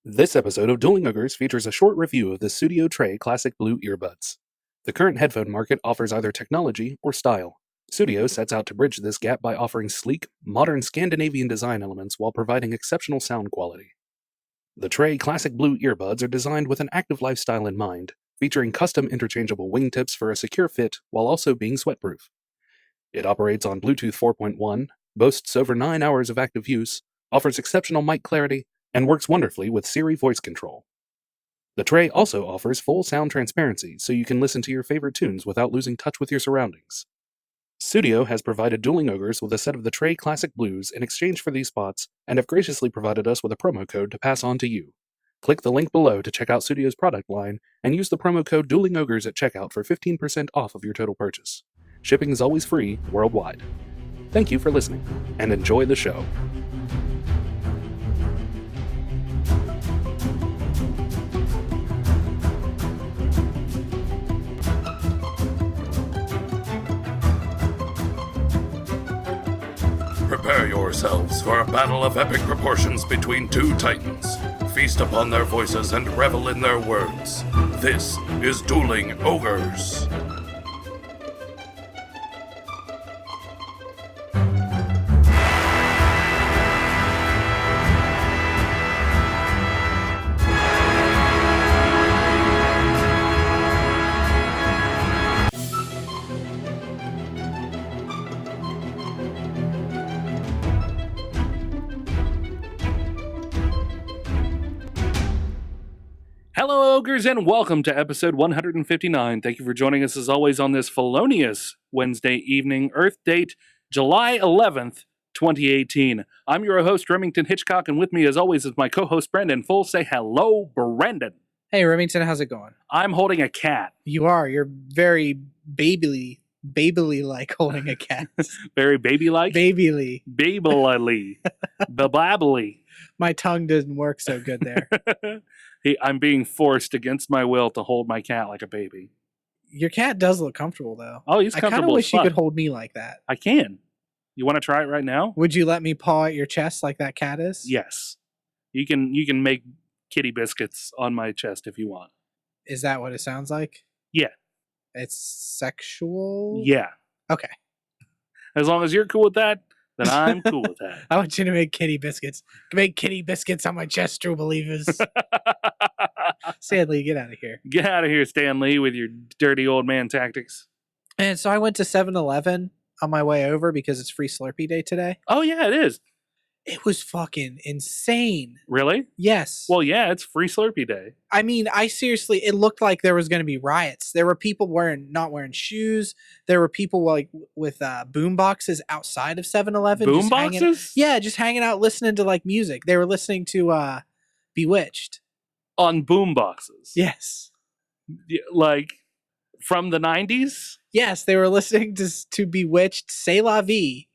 This episode of Dueling Ogres features a short review of the Sudio Tray Classic Blue Earbuds. The current headphone market offers either technology or style. Sudio sets out to bridge this gap by offering sleek, modern Scandinavian design elements while providing exceptional sound quality. The Tray Classic Blue Earbuds are designed with an active lifestyle in mind, featuring custom interchangeable wingtips for a secure fit while also being sweatproof. It operates on Bluetooth 4.1, boasts over 9 hours of active use, offers exceptional mic clarity, and works wonderfully with Siri voice control. The Tray also offers full sound transparency, so you can listen to your favorite tunes without losing touch with your surroundings. Sudio has provided Dueling Ogres with a set of the Tray Classic Blues in exchange for these spots, and have graciously provided us with a promo code to pass on to you. Click the link below to check out Sudio's product line, and use the promo code Dueling Ogres at checkout for 15% off of your total purchase. Shipping is always free, worldwide. Thank you for listening, and enjoy the show. Prepare yourselves for a battle of epic proportions between two titans. Feast upon their voices and revel in their words. This is Dueling Ogres. Hello, Ogres, and welcome to episode 159. Thank you for joining us, as always, on this felonious Wednesday evening, Earth date, July 11th, 2018. I'm your host, Remington Hitchcock, and with me, as always, is my co-host, Brendan Full. Say hello, Brendan. Hey, Remington, how's it going? I'm holding a cat. You are. You're very babyly-like holding a cat. Very baby-like? Babyly. Babyly. Babbly. My tongue didn't work so good there. I'm being forced against my will to hold my cat like a baby. Your cat does look comfortable, though. Oh, he's I kind comfortable of as wish you fuck. could hold me like that. I can. You want to try it right now? Would you let me paw at your chest like that cat is? Yes. You can make kitty biscuits on my chest if you want. Is that what it sounds like? Yeah. It's sexual? Yeah. Okay. As long as you're cool with that, then I'm cool with that. I want you to make kitty biscuits. Make kitty biscuits on my chest, true believers. Stanley, get out of here. Get out of here, Stan Lee, with your dirty old man tactics. And so I went to 7-Eleven on my way over because it's free Slurpee day today. Oh, yeah, it is. It was fucking insane. Really? Yes. Well, yeah, it's free Slurpee day. I mean, it looked like there was going to be riots. There were people not wearing shoes. There were people like with boom boxes outside of 7-Eleven. Boom boxes? Yeah, just hanging out listening to like music. They were listening to Bewitched. On boom boxes? Yes. Like from the 90s? Yes, they were listening to Bewitched, C'est La Vie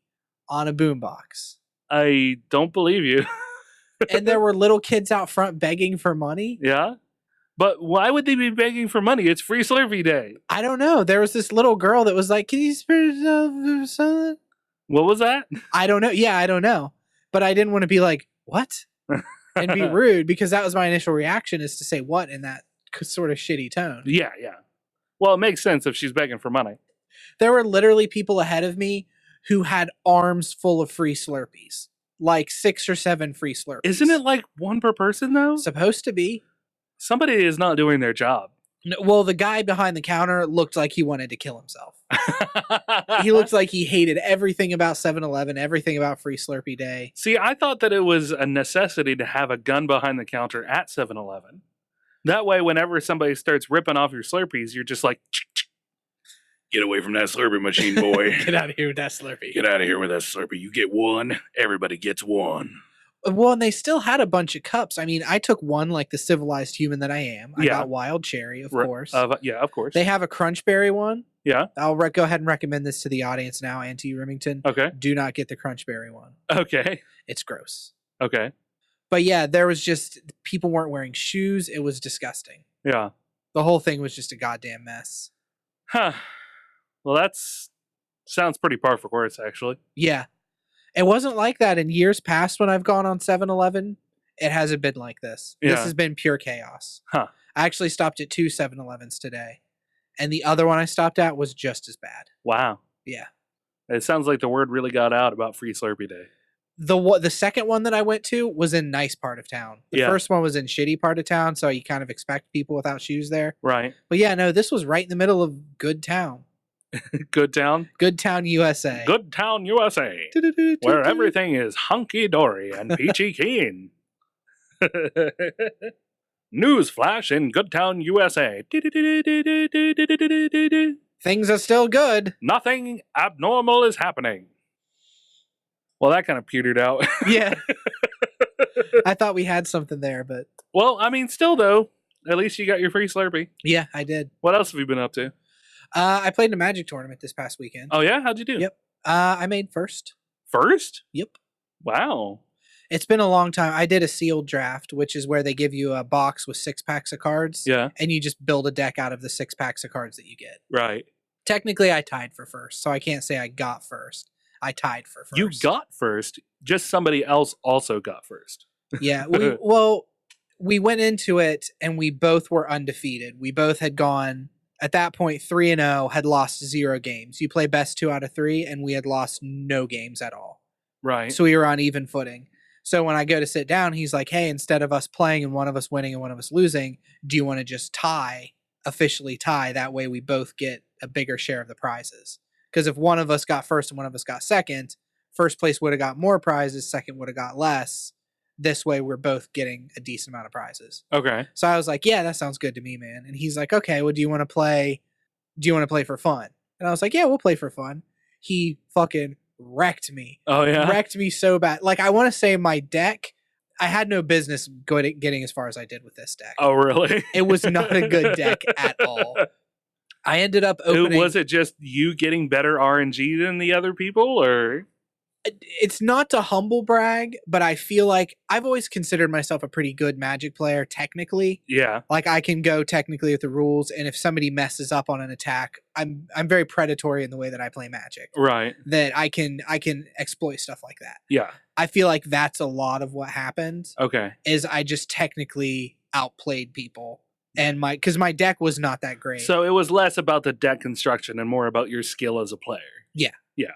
on a boombox. I don't believe you. And there were little kids out front begging for money. Yeah? But why would they be begging for money? It's free Slurpee day. I don't know. There was this little girl that was like, "Can you spare something?" What was that? I don't know. Yeah, I don't know. But I didn't want to be like, "What?" and be rude, because that was my initial reaction, is to say "what" in that sort of shitty tone. Yeah. Well, it makes sense if she's begging for money. There were literally people ahead of me who had arms full of free Slurpees. Like 6 or 7 free Slurpees. Isn't it like one per person, though? Supposed to be. Somebody is not doing their job. No, well, the guy behind the counter looked like he wanted to kill himself. He looked like he hated everything about 7-Eleven, everything about free Slurpee day. See, I thought that it was a necessity to have a gun behind the counter at 7-Eleven. That way, whenever somebody starts ripping off your Slurpees, you're just like, get away from that Slurpee machine, boy. Get out of here with that Slurpee. Get out of here with that Slurpee. You get one, everybody gets one. Well, and they still had a bunch of cups. I mean, I took one like the civilized human that I am. I got Wild Cherry, of course. Yeah, of course. They have a Crunch Berry one. Yeah. I'll go ahead and recommend this to the audience now and to you, Remington. Okay. Do not get the Crunch Berry one. Okay. It's gross. Okay. But yeah, there was just, people weren't wearing shoes. It was disgusting. Yeah. The whole thing was just a goddamn mess. Huh. Well, sounds pretty par for course, actually. Yeah. It wasn't like that in years past when I've gone on 7-Eleven It hasn't been like this. This Yeah. has been pure chaos. Huh. I actually stopped at 2 7-Elevens today, and the other one I stopped at was just as bad. Wow. Yeah. It sounds like the word really got out about Free Slurpee Day. The second one that I went to was in nice part of town. The Yeah. first one was in shitty part of town, so you kind of expect people without shoes there. Right. But yeah, no, this was right in the middle of Good Town. Good Town? Good Town, USA. Good Town, USA. Where everything is hunky-dory and peachy keen. News flash in Good Town, USA. Things are still good. Nothing abnormal is happening. Well, that kind of petered out. Yeah. I thought we had something there, but Well, I mean, still though, at least you got your free Slurpee. yeah, I did. What else have you been up to? I played in a Magic tournament this past weekend. Oh yeah, how'd you do? Yep. I made first. First? Yep. Wow. It's been a long time. I did a sealed draft, which is where they give you a box with 6 packs of cards. Yeah. And you just build a deck out of the 6 packs of cards that you get. Right. Technically, I tied for first, so I can't say I got first. I tied for first. You got first. Just somebody else also got first. Yeah. We went into it and we both were undefeated. We both had gone at that point 3-0, had lost 0 games. You play best 2 out of 3, and we had lost no games at all. Right. So we were on even footing. So when I go to sit down, he's like, hey, instead of us playing and one of us winning and one of us losing, do you want to just officially tie? That way we both get a bigger share of the prizes. Because if one of us got first and one of us got second, first place would have got more prizes, second would have got less. This way we're both getting a decent amount of prizes. Okay. So I was like, yeah, that sounds good to me, man. And he's like, okay, well, do you want to play for fun? And I was like, yeah, we'll play for fun. He fucking wrecked me. Oh yeah. Wrecked me so bad. Like, I want to say my deck, I had no business getting as far as I did with this deck. Oh really? It was not a good deck at all. I ended up opening. Was it just you getting better RNG than the other people, or? It's not to humble brag, but I feel like I've always considered myself a pretty good Magic player, technically. Yeah. Like, I can go technically with the rules, and if somebody messes up on an attack, I'm very predatory in the way that I play Magic. Right. That I can exploit stuff like that. Yeah. I feel like that's a lot of what happened. Okay. Is I just technically outplayed people, and because my deck was not that great. So it was less about the deck construction and more about your skill as a player. Yeah. Yeah.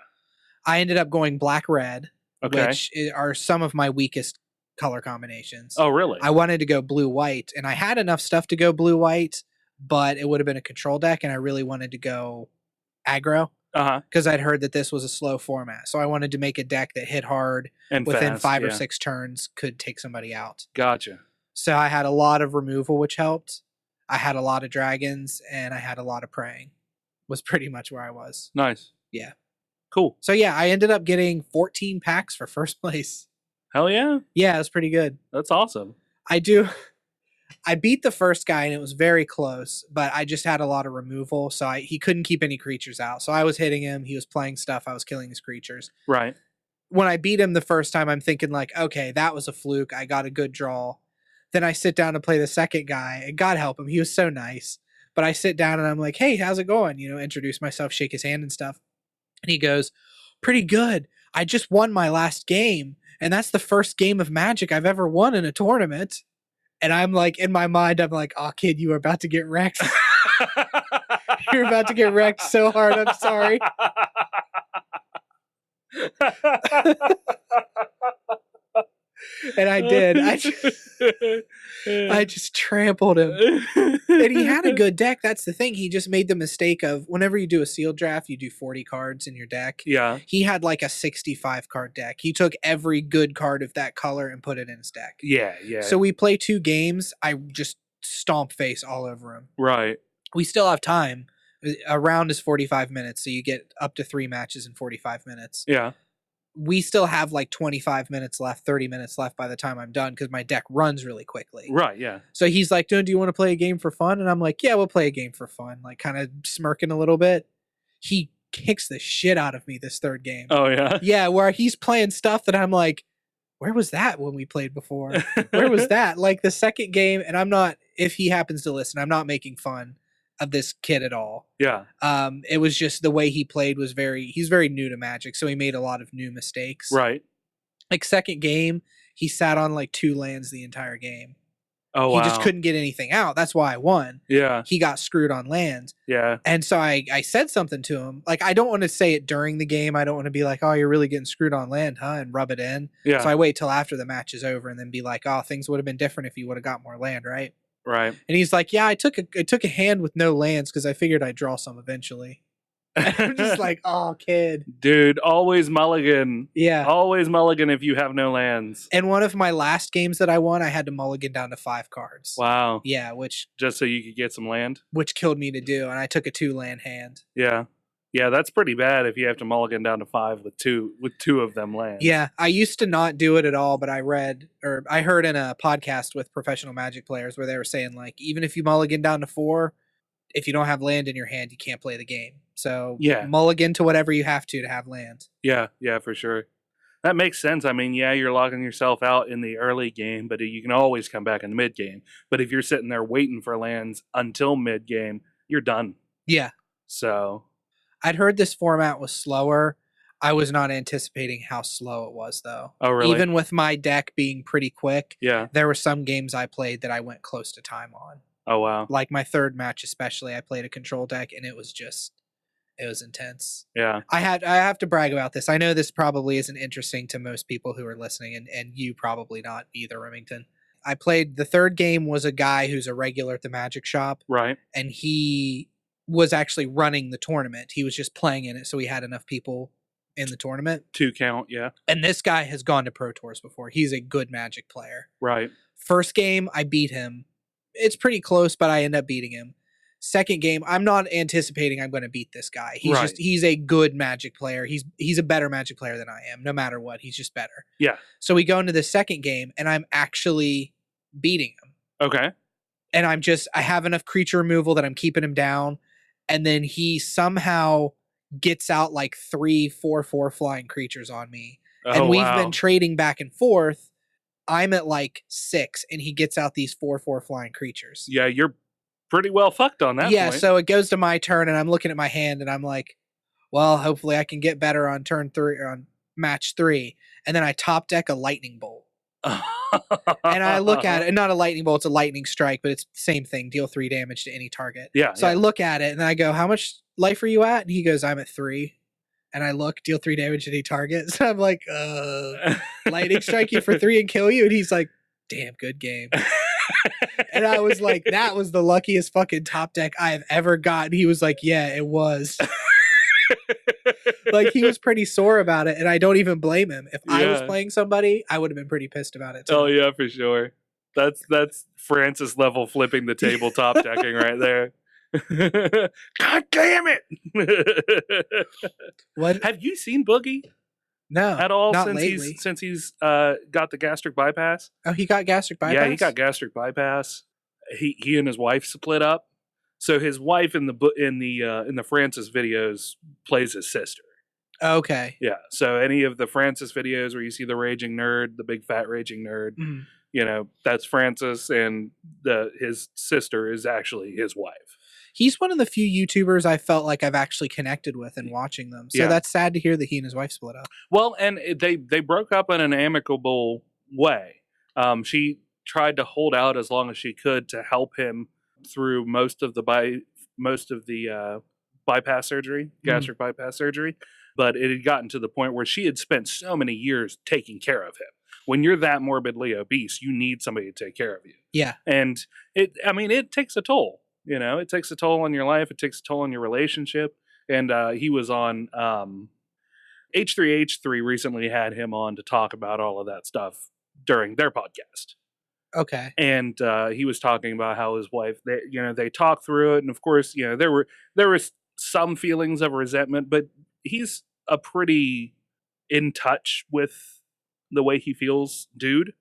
I ended up going black-red, Okay. which are some of my weakest color combinations. Oh, really? I wanted to go blue-white, and I had enough stuff to go blue-white, but it would have been a control deck, and I really wanted to go aggro Uh-huh. because I'd heard that this was a slow format. So I wanted to make a deck that hit hard And within fast, 5 or yeah. 6 turns, could take somebody out. Gotcha. So I had a lot of removal, which helped. I had a lot of dragons, and I had a lot of praying. Was pretty much where I was. Nice. Yeah. Cool. So yeah, I ended up getting 14 packs for first place. Hell yeah. Yeah, it was pretty good. That's awesome. I beat the first guy, and it was very close, but I just had a lot of removal, so he couldn't keep any creatures out. So I was hitting him, he was playing stuff, I was killing his creatures. Right. When I beat him the first time, I'm thinking like, okay, that was a fluke. I got a good draw. Then I sit down to play the second guy, and God help him, he was so nice. But I sit down and I'm like, hey, how's it going? Introduce myself, shake his hand and stuff. And he goes, pretty good. I just won my last game, and that's the first game of Magic I've ever won in a tournament. And I'm like, in my mind, I'm like, oh, kid, you are about to get wrecked. You're about to get wrecked so hard. I'm sorry. And I did. I just trampled him. And he had a good deck. That's the thing. He just made the mistake of, whenever you do a sealed draft, you do 40 cards in your deck. Yeah. He had like a 65 card deck. He took every good card of that color and put it in his deck. Yeah, yeah. So we play 2 games. I just stomp face all over him. Right. We still have time. A round is 45 minutes, so you get up to 3 matches in 45 minutes. Yeah. We still have like 25 minutes left, 30 minutes left by the time I'm done, because my deck runs really quickly. Right, yeah. So he's like, do you want to play a game for fun? And I'm like, yeah, we'll play a game for fun. Like, kind of smirking a little bit. He kicks the shit out of me this third game. Oh, yeah? Yeah, where he's playing stuff that I'm like, where was that when we played before? Where was that? Like the second game, and I'm not, if he happens to listen, I'm not making fun of this kid at all. Yeah. It was just the way he played was he's very new to Magic, so he made a lot of new mistakes. Right. Like second game, he sat on like 2 lands the entire game. Oh, He just couldn't get anything out. That's why I won. Yeah. He got screwed on lands. Yeah. And so I said something to him. Like, I don't want to say it during the game. I don't want to be like, oh, you're really getting screwed on land, huh? And rub it in. Yeah. So I wait till after the match is over and then be like, oh, things would have been different if you would have got more land, right? Right. And he's like, yeah, I took a hand with no lands because I figured I'd draw some eventually. And I'm just like, oh, kid. Dude, always mulligan. Yeah. Always mulligan if you have no lands. And one of my last games that I won, I had to mulligan down to 5 cards. Wow. Yeah, which Just so you could get some land? which killed me to do, and I took a 2-land hand. Yeah. Yeah, that's pretty bad if you have to mulligan down to 5 with two of them lands. Yeah, I used to not do it at all, but I heard in a podcast with professional Magic players where they were saying, like, even if you mulligan down to 4, if you don't have land in your hand, you can't play the game. So Yeah. mulligan to whatever you have to have land. Yeah, for sure. That makes sense. I mean, yeah, you're locking yourself out in the early game, but you can always come back in the mid game. But if you're sitting there waiting for lands until mid game, you're done. Yeah. So I'd heard this format was slower. I was not anticipating how slow it was, though. Oh, really? Even with my deck being pretty quick, yeah. there were some games I played that I went close to time on. Oh, wow. Like my third match especially, I played a control deck, and it was intense. Yeah. I have to brag about this. I know this probably isn't interesting to most people who are listening, and you probably not either, Remington. I played the third game was a guy who's a regular at the Magic Shop, Right. and he was actually running the tournament. He was just playing in it, so he had enough people in the tournament. 2 count, yeah. And this guy has gone to Pro Tours before. He's a good Magic player. Right. First game, I beat him. It's pretty close, but I end up beating him. Second game, I'm not anticipating I'm going to beat this guy. He's a good Magic player. He's a better Magic player than I am. No matter what, he's just better. Yeah. So we go into the second game, and I'm actually beating him. Okay. And I have enough creature removal that I'm keeping him down. And then he somehow gets out like 3 4/4 flying creatures on me. Oh, and we've wow. been trading back and forth. I'm at like 6, and he gets out these 4/4 flying creatures. Yeah, you're pretty well fucked on that point. So it goes to my turn, and I'm looking at my hand, and I'm like, well, hopefully I can get better on turn 3 or on match 3. And then I top deck a lightning bolt. And I look at it, and not a lightning bolt, it's a lightning strike, but it's the same thing. Deal 3 damage to any target. Yeah. So I look at it, and I go, how much life are you at? And he goes, I'm at 3. And I look, deal 3 damage to any target. So I'm like, lightning strike you for 3 and kill you? And he's like, damn, good game. And I was like, that was the luckiest fucking top deck I have ever gotten. He was like, yeah, it was. Like, he was pretty sore about it, and I don't even blame him. If I was playing somebody, I would have been pretty pissed about it too. Oh yeah, for sure. That's Francis level flipping the table top decking right there. God damn it! What? Have you seen Boogie No, at all not since lately. he's got the gastric bypass? Oh, he got gastric bypass? Yeah, he got gastric bypass. He and his wife split up. So his wife in the Francis videos plays his sister. Okay. Yeah. So any of the Francis videos where you see the raging nerd, the big fat raging nerd, you know, that's Francis, and his sister is actually his wife. He's one of the few YouTubers I felt like I've actually connected with in watching them. So that's sad to hear that he and his wife split up. Well, and they broke up in an amicable way. She tried to hold out as long as she could to help him through most of the bypass surgery, gastric bypass surgery. But it had gotten to the point where she had spent so many years taking care of him. When you're that morbidly obese, you need somebody to take care of you. Yeah. And it takes a toll. You know, it takes a toll on your life. It takes a toll on your relationship. And he was on H3H3 recently had him on to talk about all of that stuff during their podcast. Okay. And he was talking about how his wife, they talked through it. And of course, there were some feelings of resentment, but he's a pretty in touch with the way he feels dude.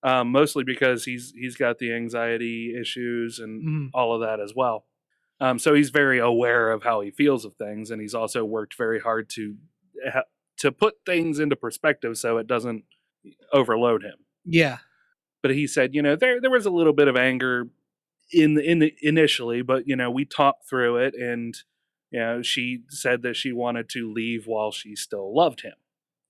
Mostly because he's got the anxiety issues and all of that as well. So he's very aware of how he feels of things, and he's also worked very hard to put things into perspective so it doesn't overload him. Yeah. But he said, there was a little bit of anger in the initially, but we talked through it, and she said that she wanted to leave while she still loved him.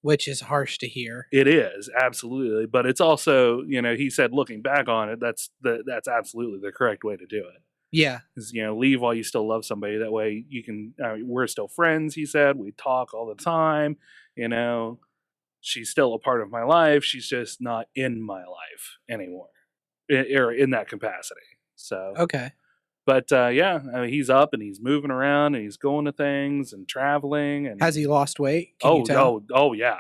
Which is harsh to hear. It is, absolutely. But it's also, he said, looking back on it, that's absolutely the correct way to do it. Yeah. Is, leave while you still love somebody. That way you can, we're still friends, he said. We talk all the time. She's still a part of my life. She's just not in my life anymore, or in that capacity. So, okay. But he's up and he's moving around and he's going to things and traveling. And has he lost weight? Can you tell? Oh, yeah,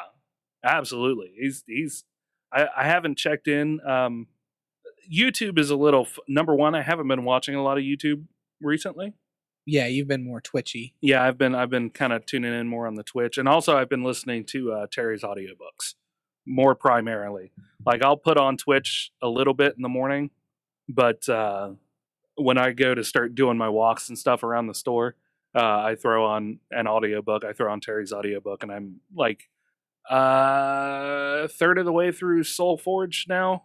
absolutely. I haven't checked in. YouTube is a little number one. I haven't been watching a lot of YouTube recently. Yeah, you've been more twitchy. Yeah, I've been kind of tuning in more on the Twitch, and also I've been listening to Terry's audiobooks more primarily. Like I'll put on Twitch a little bit in the morning, but when I go to start doing my walks and stuff around the store, I throw on an audiobook. I throw on Terry's audiobook, and I'm like third of the way through Soul Forge now.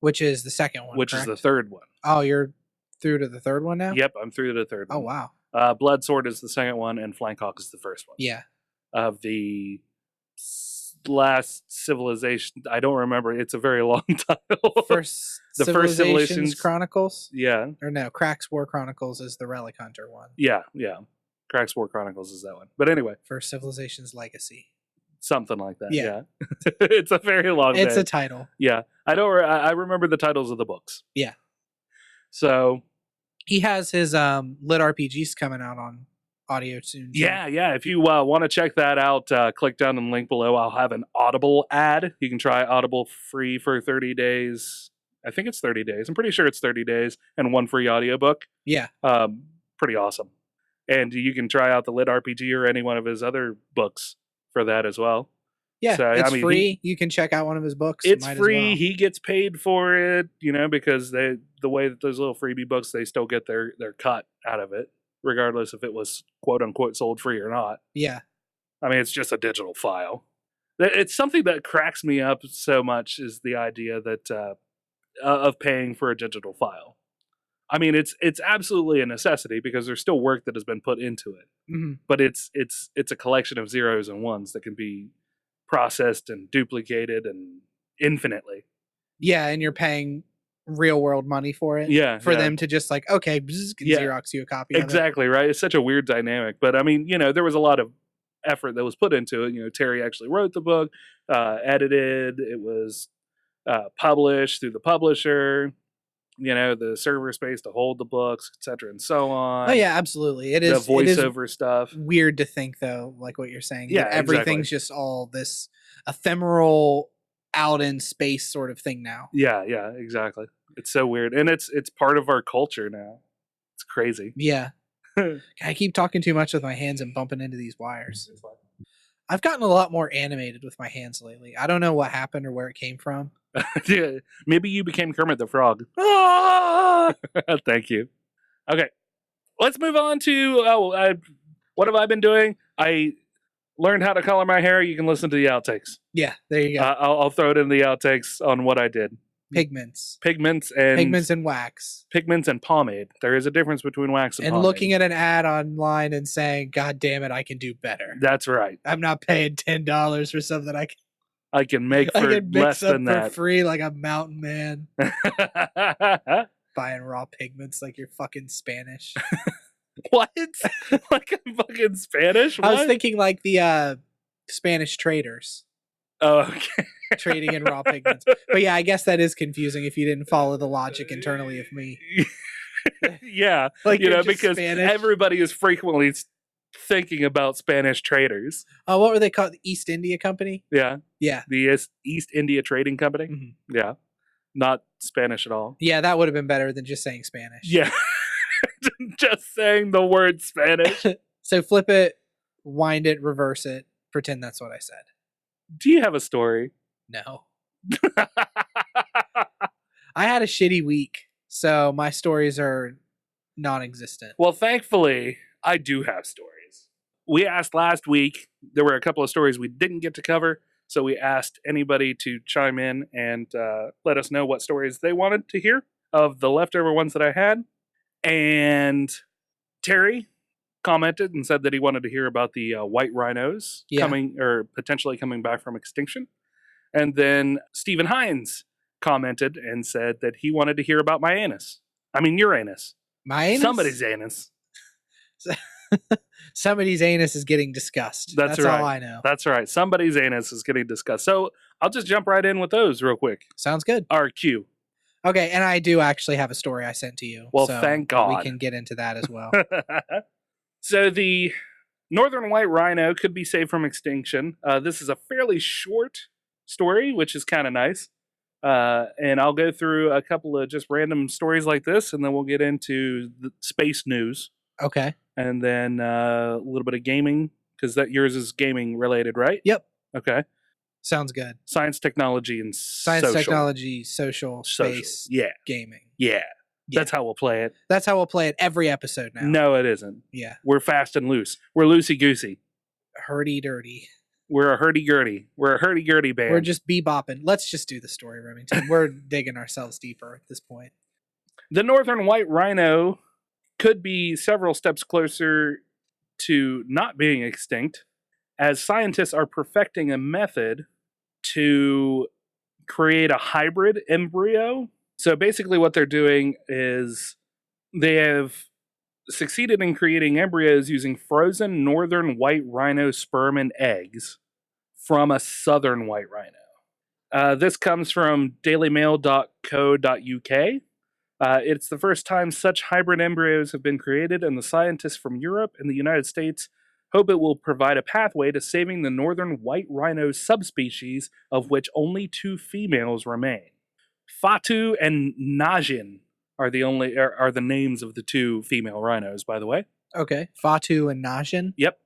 Which is the second one, Which correct? is the third one. Oh, you're through to the third one now? Yep, I'm through to the third one. Oh, wow. Blood Sword is the second one, and Flankhawk is the first one. Yeah. Of the last civilization, I don't remember. It's a very long title. The first Civilizations Chronicles? Yeah. Or no, Crack's War Chronicles is the Relic Hunter one. Yeah. Crack's War Chronicles is that one. But anyway. First Civilizations Legacy. Something like that. Yeah. It's a very long It's name. a title. Yeah. I remember the titles of the books. Yeah. So he has his lit RPGs coming out on audio soon. Yeah. If you want to check that out, click down in the link below. I'll have an Audible ad. You can try Audible free for 30 days. I think it's 30 days. I'm pretty sure it's 30 days and one free audiobook. Yeah. Pretty awesome. And you can try out the lit RPG or any one of his other books for that as well. Yeah, so, it's free. You can check out one of his books. It's free. Well. He gets paid for it, because the way that those little freebie books, they still get their cut out of it, regardless if it was quote unquote sold free or not. Yeah. I mean, it's just a digital file. It's something that cracks me up so much is the idea that of paying for a digital file. I mean, it's absolutely a necessity because there's still work that has been put into it. Mm-hmm. But it's a collection of zeros and ones that can be processed and duplicated and infinitely. Yeah, and you're paying real world money for it. Yeah, for them to just like, okay, Xerox you a copy. Exactly, of it. Right. It's such a weird dynamic, but I mean, there was a lot of effort that was put into it. Terry actually wrote the book, edited. It was published through the publisher. The server space to hold the books, etc., and so on. Oh yeah, absolutely. It is the voiceover stuff. Weird to think though, like what you're saying. Yeah, that everything's just all this ephemeral, out in space sort of thing now. Yeah, exactly. It's so weird, and it's part of our culture now. It's crazy. Yeah. I keep talking too much with my hands and bumping into these wires. I've gotten a lot more animated with my hands lately. I don't know what happened or where it came from. Yeah, maybe you became Kermit the Frog. Thank you. Okay, let's move on to what have I been doing? I learned how to color my hair. You can listen to the outtakes. Yeah, there you go. I'll throw it in the outtakes on what I did. Pigments and wax. Pigments and pomade. There is a difference between wax and pomade. And looking at an ad online and saying, God damn it, I can do better. That's right. I'm not paying $10 for something I can make for less than that. For free like a mountain man. Buying raw pigments like you're fucking Spanish. What? Like I'm fucking Spanish? What? I was thinking like the Spanish traders. Oh, okay. Trading in raw pigments. But yeah, I guess that is confusing if you didn't follow the logic internally of me. Yeah. Like because Spanish. Everybody is frequently thinking about Spanish traders. Oh, what were they called? The East India Company? Yeah. Yeah. The East India Trading Company? Mm-hmm. Yeah. Not Spanish at all. Yeah, that would have been better than just saying Spanish. Yeah. Just saying the word Spanish. So flip it, wind it, reverse it, pretend that's what I said. Do you have a story? No. I had a shitty week, so my stories are non-existent. Well, thankfully, I do have stories. We asked last week, there were a couple of stories we didn't get to cover, so we asked anybody to chime in and let us know what stories they wanted to hear of the leftover ones that I had. And Terry, commented and said that he wanted to hear about the white rhinos potentially coming back from extinction. And then Stephen Hines commented and said that he wanted to hear about Uranus. My anus? Somebody's anus. Somebody's anus is getting discussed. That's right. all I know. That's right. Somebody's anus is getting discussed. So I'll just jump right in with those real quick. Sounds good. RQ. Okay, and I do actually have a story I sent to you. Well, so thank God. we can get into that as well. So the northern white rhino could be saved from extinction. This is a fairly short story, which is kind of nice. And I'll go through a couple of just random stories like this, and then we'll get into the space news. Okay. And then a little bit of gaming, because yours is gaming related, right? Yep. Okay. Sounds good. Science, technology, and technology, social, space, gaming. Yeah. That's how we'll play it. That's how we'll play it every episode now. No, it isn't. Yeah. We're fast and loose. We're loosey-goosey. Hurdy-dirty. We're a hurdy-gurdy. We're a hurdy-gurdy band. We're just bebopping. Let's just do the story, Remington. We're digging ourselves deeper at this point. The northern white rhino could be several steps closer to not being extinct, as scientists are perfecting a method to create a hybrid embryo. So basically what they're doing is they have succeeded in creating embryos using frozen northern white rhino sperm and eggs from a southern white rhino. This comes from dailymail.co.uk. It's the first time such hybrid embryos have been created, and the scientists from Europe and the United States hope it will provide a pathway to saving the northern white rhino subspecies, of which only 2 females remain. Fatu and Najin are the names of the 2 female rhinos, by the way. Okay. Fatu and Najin? Yep.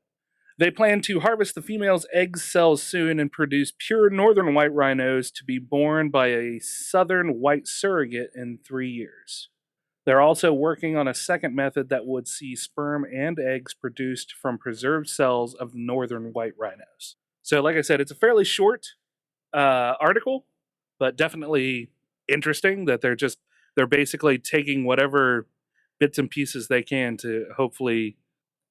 They plan to harvest the female's egg cells soon and produce pure northern white rhinos to be born by a southern white surrogate in 3 years. They're also working on a second method that would see sperm and eggs produced from preserved cells of northern white rhinos. So, like I said, it's a fairly short article, but definitely interesting that they're basically taking whatever bits and pieces they can to hopefully,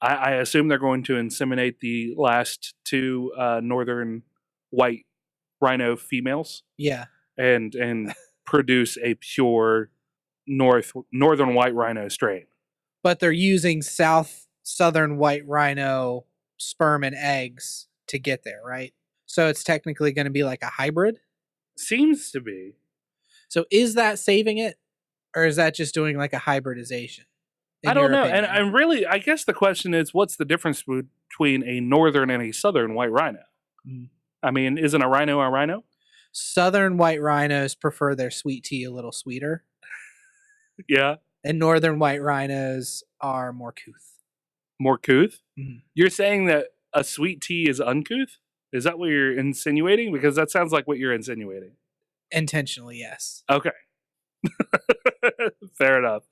I assume they're going to inseminate the last 2 northern white rhino females. Yeah. And produce a pure northern white rhino strain. But they're using southern white rhino sperm and eggs to get there, right? So it's technically going to be like a hybrid? Seems to be. So is that saving it? Or is that just doing like a hybridization? I don't know. And I'm really, I guess the question is, what's the difference between a northern and a southern white rhino? Mm. I mean, isn't a rhino a rhino? Southern white rhinos prefer their sweet tea a little sweeter. Yeah. And northern white rhinos are more couth. More couth? Mm. You're saying that a sweet tea is uncouth? Is that what you're insinuating? Because that sounds like what you're insinuating. Intentionally, yes. Okay. Fair enough.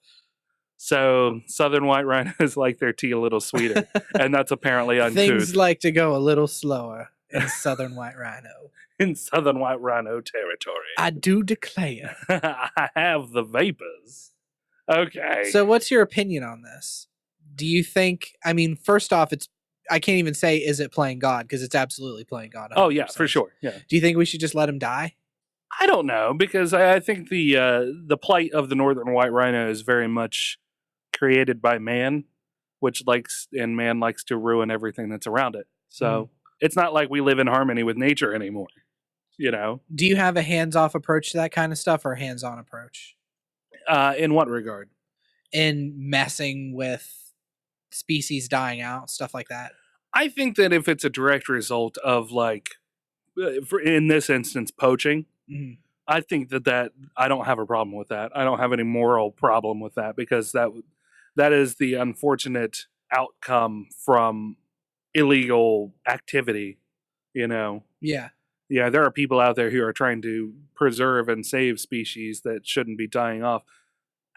So southern white rhinos like their tea a little sweeter, and that's apparently uncouth. Things like to go a little slower in southern white rhino. In southern white rhino territory. I do declare. I have the vapors. Okay. So what's your opinion on this? Do you think, I mean, first off, I can't even say, is it playing God? Because it's absolutely playing God. 100%. Oh, yeah, for sure. Yeah. Do you think we should just let him die? I don't know, because I think the plight of the northern white rhino is very much created by man, man likes to ruin everything that's around it. So it's not like we live in harmony with nature anymore, you know? Do you have a hands-off approach to that kind of stuff or a hands-on approach? In what regard? In messing with species dying out, stuff like that? I think that if it's a direct result of, in this instance, poaching, I think that I don't have a problem with that. I don't have any moral problem with that, because that is the unfortunate outcome from illegal activity, you know? Yeah. Yeah, there are people out there who are trying to preserve and save species that shouldn't be dying off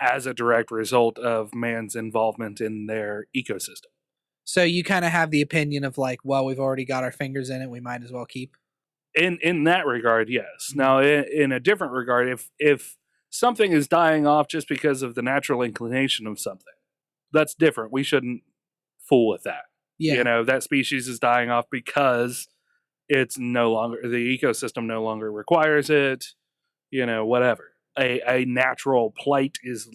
as a direct result of man's involvement in their ecosystem. So you kind of have the opinion of well, we've already got our fingers in it, we might as well keep. In that regard, yes. Now, in a different regard, if something is dying off just because of the natural inclination of something, that's different. We shouldn't fool with that. Yeah. You know, that species is dying off because it's no longer, the ecosystem no longer requires it, you know, whatever. A natural plight is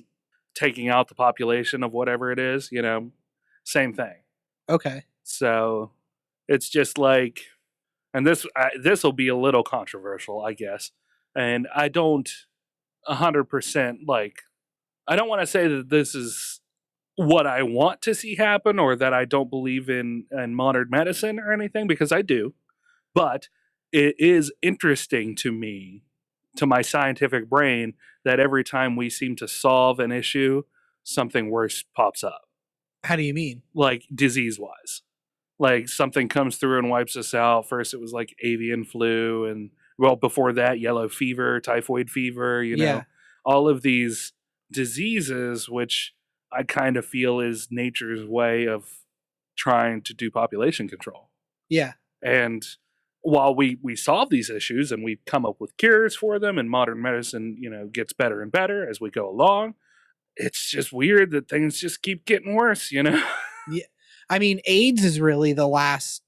taking out the population of whatever it is, you know, same thing. Okay. So it's just like, and this will be a little controversial, I guess. And I don't 100% like, I don't want to say that this is what I want to see happen or that I don't believe in modern medicine or anything, because I do. But it is interesting to me, to my scientific brain, that every time we seem to solve an issue, something worse pops up. How do you mean? Like disease-wise. Like something comes through and wipes us out. First it was like avian flu, and well, before that, yellow fever, typhoid fever, you know. Yeah. All of these diseases, which I kind of feel is nature's way of trying to do population control. Yeah. And while we solve these issues and we come up with cures for them, and modern medicine, you know, gets better and better as we go along, it's just weird that things just keep getting worse, you know? Yeah. I mean, AIDS is really the last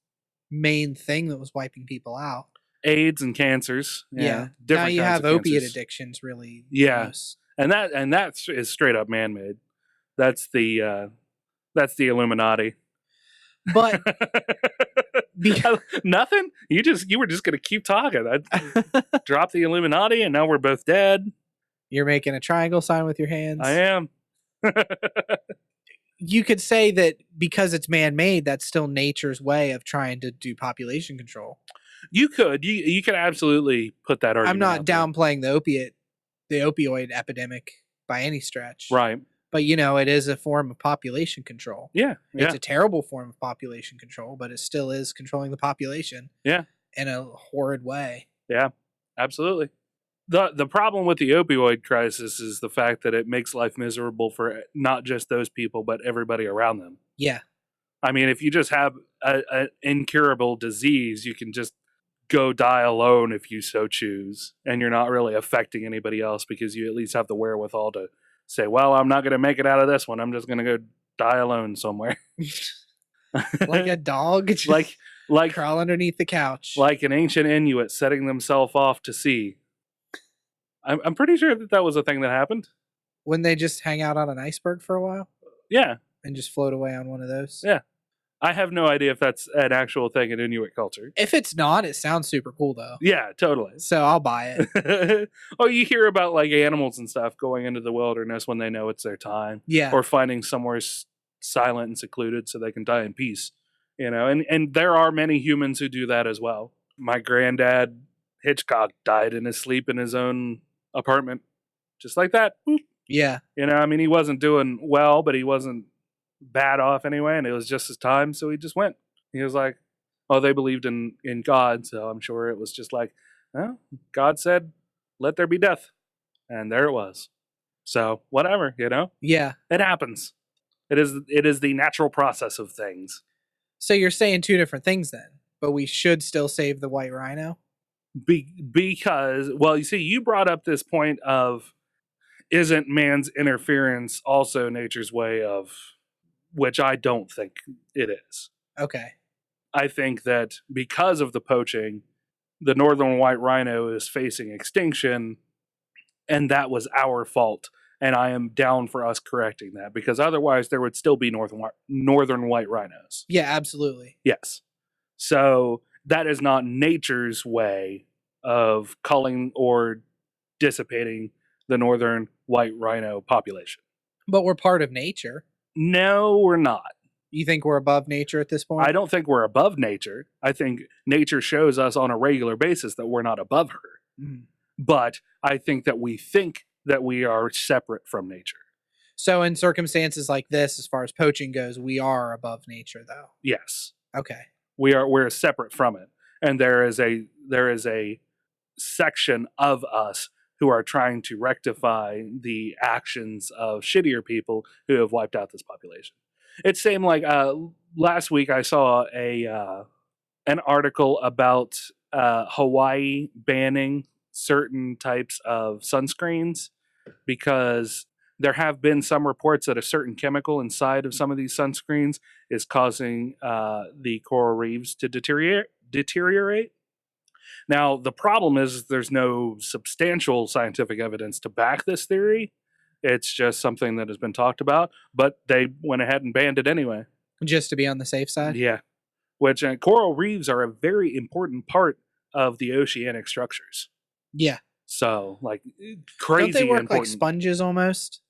main thing that was wiping people out. AIDS and cancers. Yeah. Different now you kinds have of opiate cancers. addictions really. Yeah. Close. And that is straight up man-made. That's the Illuminati. But nothing. You were just gonna keep talking. I dropped the Illuminati, and now we're both dead. You're making a triangle sign with your hands. I am. You could say that because it's man-made, that's still nature's way of trying to do population control. You could absolutely put that argument. I'm not out there. downplaying the opioid epidemic by any stretch. Right. But you know, it is a form of population control. Yeah. It's a terrible form of population control, but it still is controlling the population. Yeah. In a horrid way. Yeah. Absolutely. The problem with the opioid crisis is the fact that it makes life miserable for not just those people, but everybody around them. Yeah. I mean, if you just have an incurable disease, you can just go die alone if you so choose, and you're not really affecting anybody else because you at least have the wherewithal to say, well, I'm not going to make it out of this one. I'm just going to go die alone somewhere. Like a dog just like crawl underneath the couch. Like an ancient Inuit setting themselves off to sea. I'm pretty sure that was a thing that happened. When they just hang out on an iceberg for a while? Yeah. And just float away on one of those? Yeah. I have no idea if that's an actual thing in Inuit culture. If it's not, it sounds super cool though. Yeah, totally. So I'll buy it. Oh, you hear about like animals and stuff going into the wilderness when they know it's their time. Yeah. Or finding somewhere silent and secluded so they can die in peace. You know, and there are many humans who do that as well. My granddad Hitchcock died in his sleep in his own apartment. Just like that. Boop. Yeah. You know, I mean, he wasn't doing well, but he wasn't bad off anyway, and it was just his time, so he just went. He was like, oh, they believed in God, so I'm sure it was just like, well, God said, let there be death. And there it was. So, whatever, you know? Yeah. It happens. It is the natural process of things. So you're saying two different things then, but we should still save the white rhino? Because, well, you see, you brought up this point of, isn't man's interference also nature's way of, which I don't think it is. Okay. I think that because of the poaching, the northern white rhino is facing extinction, and that was our fault. And I am down for us correcting that, because otherwise there would still be northern white rhinos. Yeah, absolutely. Yes. So that is not nature's way of culling or dissipating the northern white rhino population. But we're part of nature. No, we're not. You think we're above nature at this point? I don't think we're above nature. I think nature shows us on a regular basis that we're not above her. Mm. But I think that we think that we are separate from nature. So in circumstances like this, as far as poaching goes, we are above nature though. Yes. Okay. We're separate from it. And there is a section of us who are trying to rectify the actions of shittier people who have wiped out this population. It seemed like last week I saw an article about Hawaii banning certain types of sunscreens because There have been some reports that a certain chemical inside of some of these sunscreens is causing the coral reefs to deteriorate. Now, the problem is there's no substantial scientific evidence to back this theory. It's just something that has been talked about, but they went ahead and banned it anyway. Just to be on the safe side? Yeah. Which coral reefs are a very important part of the oceanic structures. Yeah. So, like, crazy Don't they work important. like sponges almost?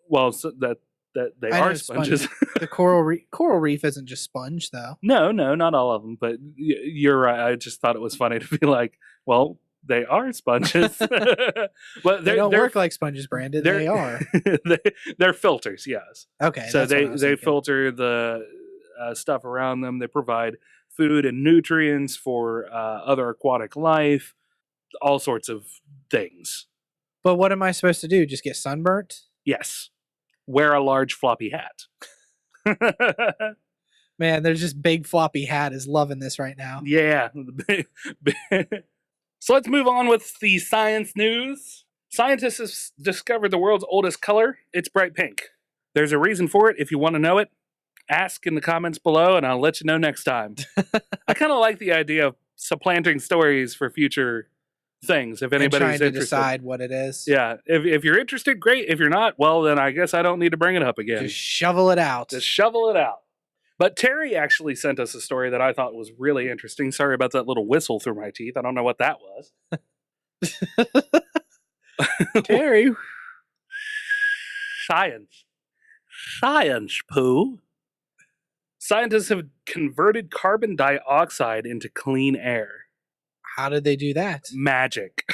Well, so that they I know are sponges. The coral reef isn't just sponge, though. No, not all of them. But you're right. I just thought it was funny to be like, well, they are sponges. But they don't work like sponges, Brandon. They are. They're filters, yes. Okay. So they filter the stuff around them. They provide food and nutrients for other aquatic life, all sorts of things. But what am I supposed to do? Just get sunburnt? Yes. Wear a large floppy hat. Man, there's just big floppy hat is loving this right now. Yeah. So let's move on with the science news. Scientists have discovered the world's oldest color. It's bright pink. There's a reason for it. If you want to know it, ask in the comments below and I'll let you know next time. I kind of like the idea of supplanting stories for future things. If anybody's trying to interested, decide what it is. Yeah. If you're interested, great. If you're not, well, then I guess I don't need to bring it up again. Just shovel it out. Just shovel it out. But Terry actually sent us a story that I thought was really interesting. Sorry about that little whistle through my teeth. I don't know what that was. Terry. Science, poo. Scientists have converted carbon dioxide into clean air. How did they do that? Magic.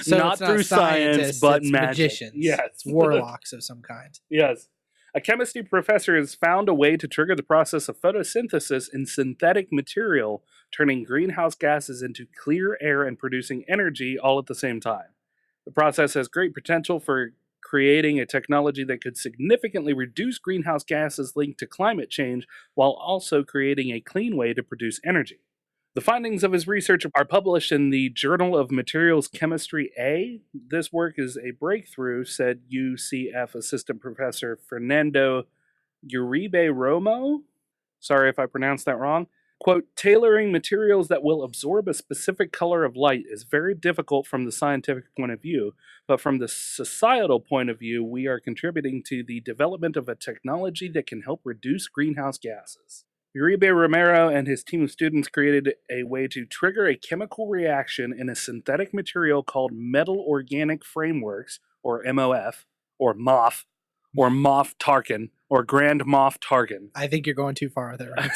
So not through science, but it's magic. magicians. Yes. It's warlocks of some kind. Yes. A chemistry professor has found a way to trigger the process of photosynthesis in synthetic material, turning greenhouse gases into clear air and producing energy all at the same time. The process has great potential for creating a technology that could significantly reduce greenhouse gases linked to climate change while also creating a clean way to produce energy. The findings of his research are published in the Journal of Materials Chemistry A. This work is a breakthrough, said UCF Assistant Professor Fernando Uribe Romo. Sorry if I pronounced that wrong. Quote, tailoring materials that will absorb a specific color of light is very difficult from the scientific point of view, but from the societal point of view, we are contributing to the development of a technology that can help reduce greenhouse gases. Uribe Romero and his team of students created a way to trigger a chemical reaction in a synthetic material called metal organic frameworks, or MOF, or MOF, or MOF Tarkin, or Grand MOF Tarkin. I think you're going too far with it, right?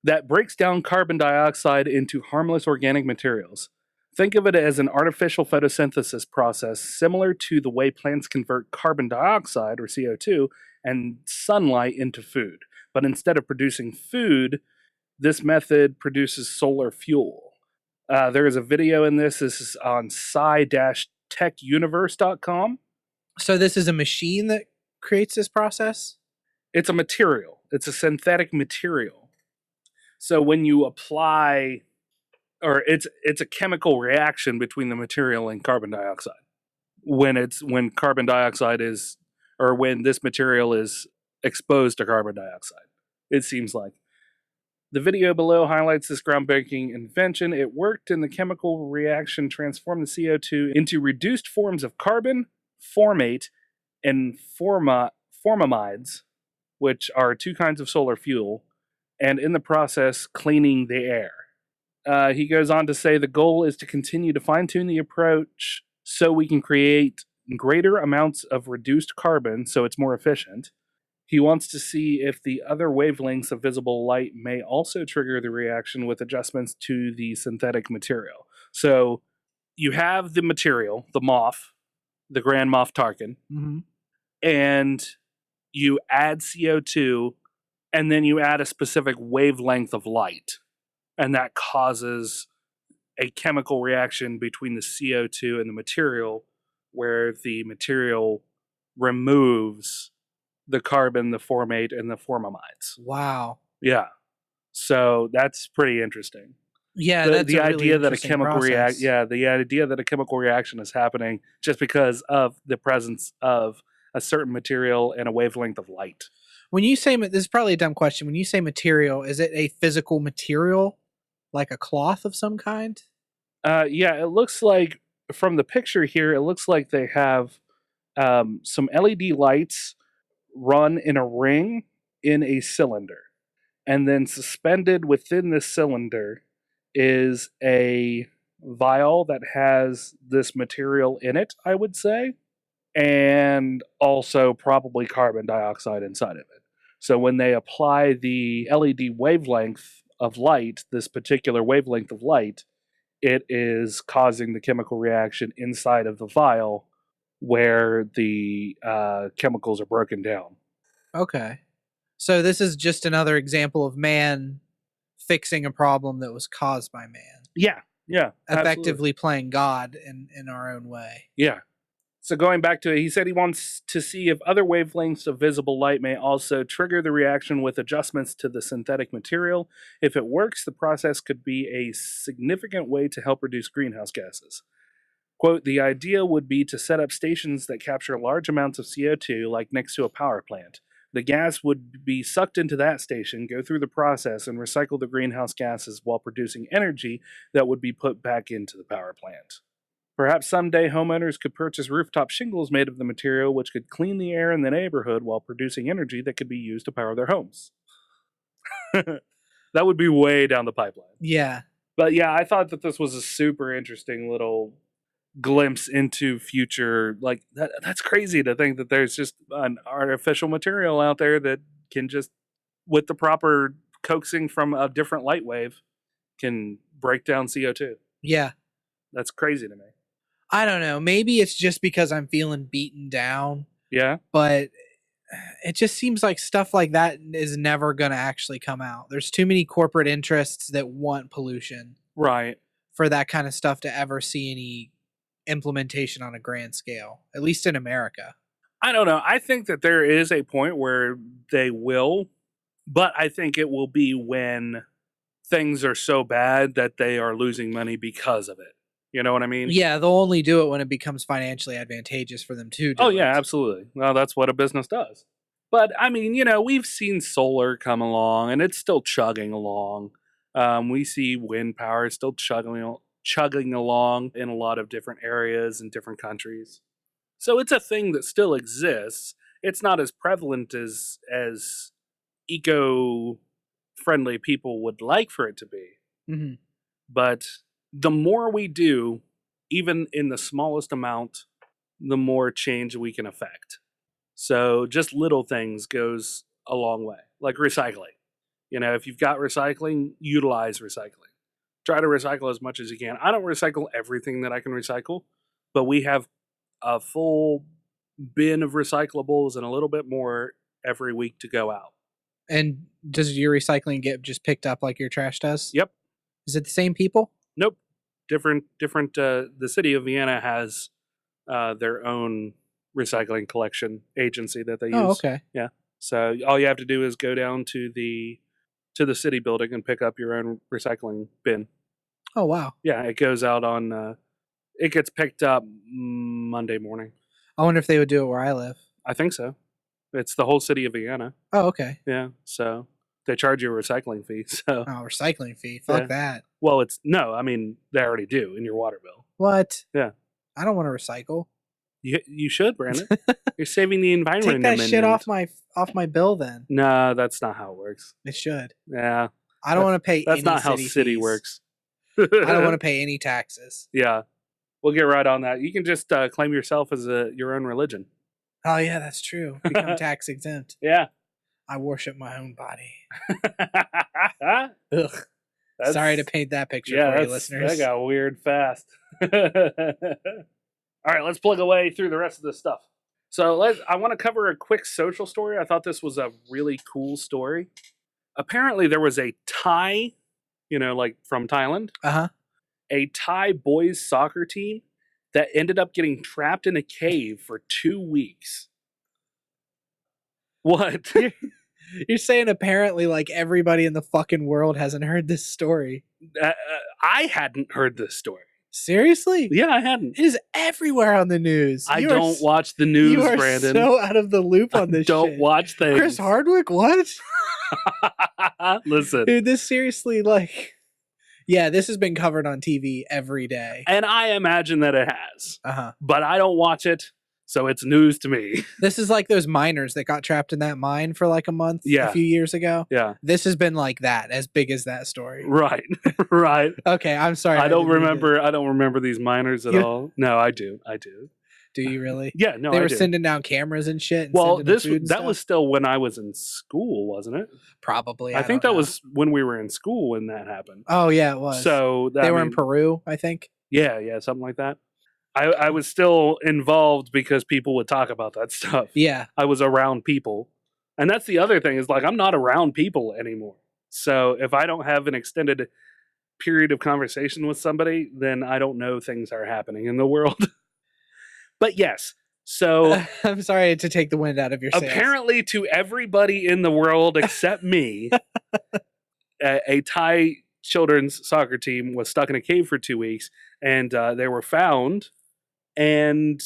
That breaks down carbon dioxide into harmless organic materials. Think of it as an artificial photosynthesis process similar to the way plants convert carbon dioxide, or CO2, and sunlight into food. But instead of producing food, this method produces solar fuel. There is a video in this. This is on sci-techuniverse.com. So this is a machine that creates this process? It's a material. It's a synthetic material. So when you apply, or it's a chemical reaction between the material and carbon dioxide. When carbon dioxide is, or when this material is exposed to carbon dioxide, it seems like. The video below highlights this groundbreaking invention. It worked, and the chemical reaction transformed the CO2 into reduced forms of carbon, formate, and formamides, which are two kinds of solar fuel, and in the process, cleaning the air. He goes on to say the goal is to continue to fine-tune the approach so we can create greater amounts of reduced carbon so it's more efficient. He wants to see if the other wavelengths of visible light may also trigger the reaction with adjustments to the synthetic material. So you have the material, the MOF, the Grand MOF Tarkin, and you add CO2, and then you add a specific wavelength of light. And that causes a chemical reaction between the CO2 and the material, where the material removes the carbon, the formate, and the formamides. Wow. Yeah. So that's pretty interesting. Yeah, that's the a really idea that a interesting chemical process. the idea that a chemical reaction is happening just because of the presence of a certain material and a wavelength of light. When you say this is probably a dumb question. When you say material, is it a physical material, like a cloth of some kind? Yeah, it looks like from the picture here, it looks like they have some LED lights run in a ring in a cylinder, and then suspended within this cylinder is a vial that has this material in it, I would say, and also probably carbon dioxide inside of it. So when they apply the LED wavelength of light, this particular wavelength of light, it is causing the chemical reaction inside of the vial where the chemicals are broken down. Okay. So this is just another example of man fixing a problem that was caused by man. Yeah, Effectively absolutely. playing God in our own way. Yeah. So going back to it, he said he wants to see if other wavelengths of visible light may also trigger the reaction with adjustments to the synthetic material. If it works, the process could be a significant way to help reduce greenhouse gases. Quote, the idea would be to set up stations that capture large amounts of CO2, like next to a power plant. The gas would be sucked into that station, go through the process, and recycle the greenhouse gases while producing energy that would be put back into the power plant. Perhaps someday homeowners could purchase rooftop shingles made of the material, which could clean the air in the neighborhood while producing energy that could be used to power their homes. That would be way down the pipeline. Yeah. But yeah, I thought that this was a super interesting little glimpse into future. Like that's crazy to think that there's just an artificial material out there that can just, with the proper coaxing from a different light wave, can break down CO2. Yeah. That's crazy to me. I don't know. Maybe it's just because I'm feeling beaten down, Yeah. but it just seems like stuff like that is never going to actually come out. There's too many corporate interests that want pollution Right. for that kind of stuff to ever see any implementation on a grand scale, at least in America. I don't know. I think that there is a point where they will, but I think it will be when things are so bad that they are losing money because of it. You know what I mean? Yeah, they'll only do it when it becomes financially advantageous for them to do Oh, it. yeah, absolutely. Well, that's what a business does. But, I mean, we've seen solar come along, and it's still chugging along. We see wind power still chugging along in a lot of different areas in different countries. So it's a thing that still exists. It's not as prevalent as eco-friendly people would like for it to be. Mm-hmm. But the more we do, even in the smallest amount, the more change we can affect. So just little things goes a long way, like recycling. If you've got recycling, utilize recycling. Try to recycle as much as you can. I don't recycle everything that I can recycle, but we have a full bin of recyclables and a little bit more every week to go out. And does your recycling get just picked up like your trash does? Yep. Is it the same people? Nope. Different. The city of Vienna has their own recycling collection agency that they use. Oh, okay. Yeah. So all you have to do is go down to the city building and pick up your own recycling bin. Oh, wow. Yeah, it goes out on. It gets picked up Monday morning. I wonder if they would do it where I live. I think so. It's the whole city of Vienna. Oh, okay. Yeah. So they charge you a recycling fee. So Oh, recycling fee. Fuck Yeah. that. well, I mean, they already do in your water bill. What? Yeah. I don't want to recycle. You should, Brandon. You're saving the environment. Take that shit off my bill then. No, that's not how it works. It should. Yeah. I don't want to pay That's any not how city fees. works. I don't want to pay any taxes. Yeah. We'll get right on that. You can just claim yourself as your own religion. Oh, yeah, that's true. Become tax exempt. Yeah. I worship my own body. Ugh. That's- Sorry to paint that picture for you, listeners. That got weird fast. All right, let's plug away through the rest of this stuff. So I want to cover a quick social story. I thought this was a really cool story. Apparently, there was a Thai, like from Thailand, Uh-huh. a Thai boys soccer team that ended up getting trapped in a cave for 2 weeks. What? You're saying apparently like everybody in the fucking world hasn't heard this story. I hadn't heard this story. Seriously? Yeah, I hadn't. It is everywhere on the news. I don't watch the news, you are Brandon. so out of the loop on this Don't shit. watch things. Chris Hardwick, what? Listen. Dude, this seriously, like... Yeah, this has been covered on TV every day. And I imagine that it has. Uh-huh. But I don't watch it, so it's news to me. This is like those miners that got trapped in that mine for like a month Yeah. a few years ago. Yeah. This has been like that, as big as that story. Right. Right. Okay, I'm sorry. I don't didn't mean to- remember these miners at all. No, I do. Do you really? Yeah, no, They I were do. sending down cameras and shit. And Well, sending them food and that stuff? was still when I was in school, wasn't it? Probably. I think that don't know. was when we were in school when that happened. Oh yeah, it was. So they were in Peru, I think. Yeah, something like that. I was still involved because people would talk about that stuff. Yeah. I was around people. And that's the other thing is like I'm not around people anymore. So if I don't have an extended period of conversation with somebody, then I don't know things are happening in the world. But yes, so I'm sorry to take the wind out of your sails. apparently to everybody in the world except me, a Thai children's soccer team was stuck in a cave for 2 weeks, and they were found. And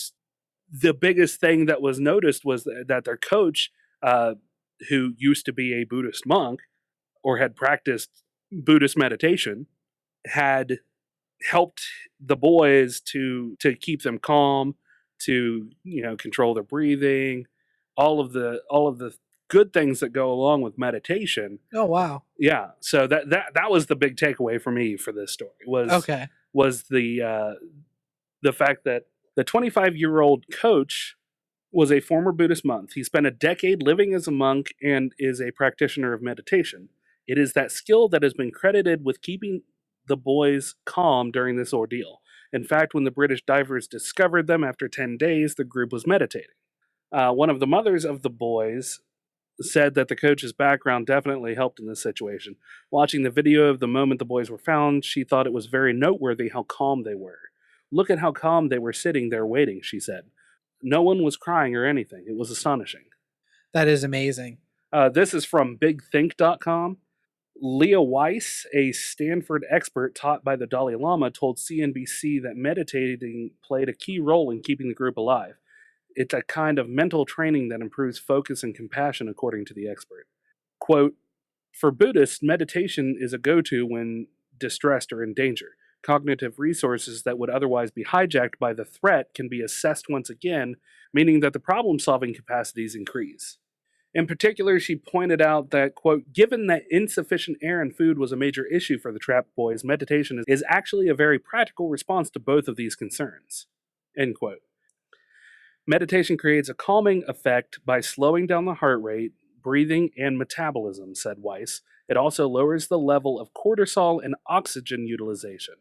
the biggest thing that was noticed was that their coach, who used to be a Buddhist monk or had practiced Buddhist meditation, had helped the boys to keep them calm, to control their breathing, all of the good things that go along with meditation. Oh wow. Yeah, so that was the big takeaway for me for this story was the fact that the 25-year-old coach was a former Buddhist monk. He spent a decade living as a monk and is a practitioner of meditation. It is that skill that has been credited with keeping the boys calm during this ordeal. In fact, when the British divers discovered them after 10 days, the group was meditating. One of the mothers of the boys said that the coach's background definitely helped in this situation. Watching the video of the moment the boys were found, she thought it was very noteworthy how calm they were. Look at how calm they were sitting there waiting, she said. No one was crying or anything. It was astonishing. That is amazing. This is from bigthink.com. Leah Weiss, a Stanford expert taught by the Dalai Lama, told CNBC that meditating played a key role in keeping the group alive. It's a kind of mental training that improves focus and compassion, according to the expert. Quote, for Buddhists, meditation is a go-to when distressed or in danger. Cognitive resources that would otherwise be hijacked by the threat can be assessed once again, meaning that the problem-solving capacities increase. In particular, she pointed out that, quote, given that insufficient air and food was a major issue for the trapped boys, meditation is actually a very practical response to both of these concerns, end quote. Meditation creates a calming effect by slowing down the heart rate, breathing, and metabolism, said Weiss. It also lowers the level of cortisol and oxygen utilization.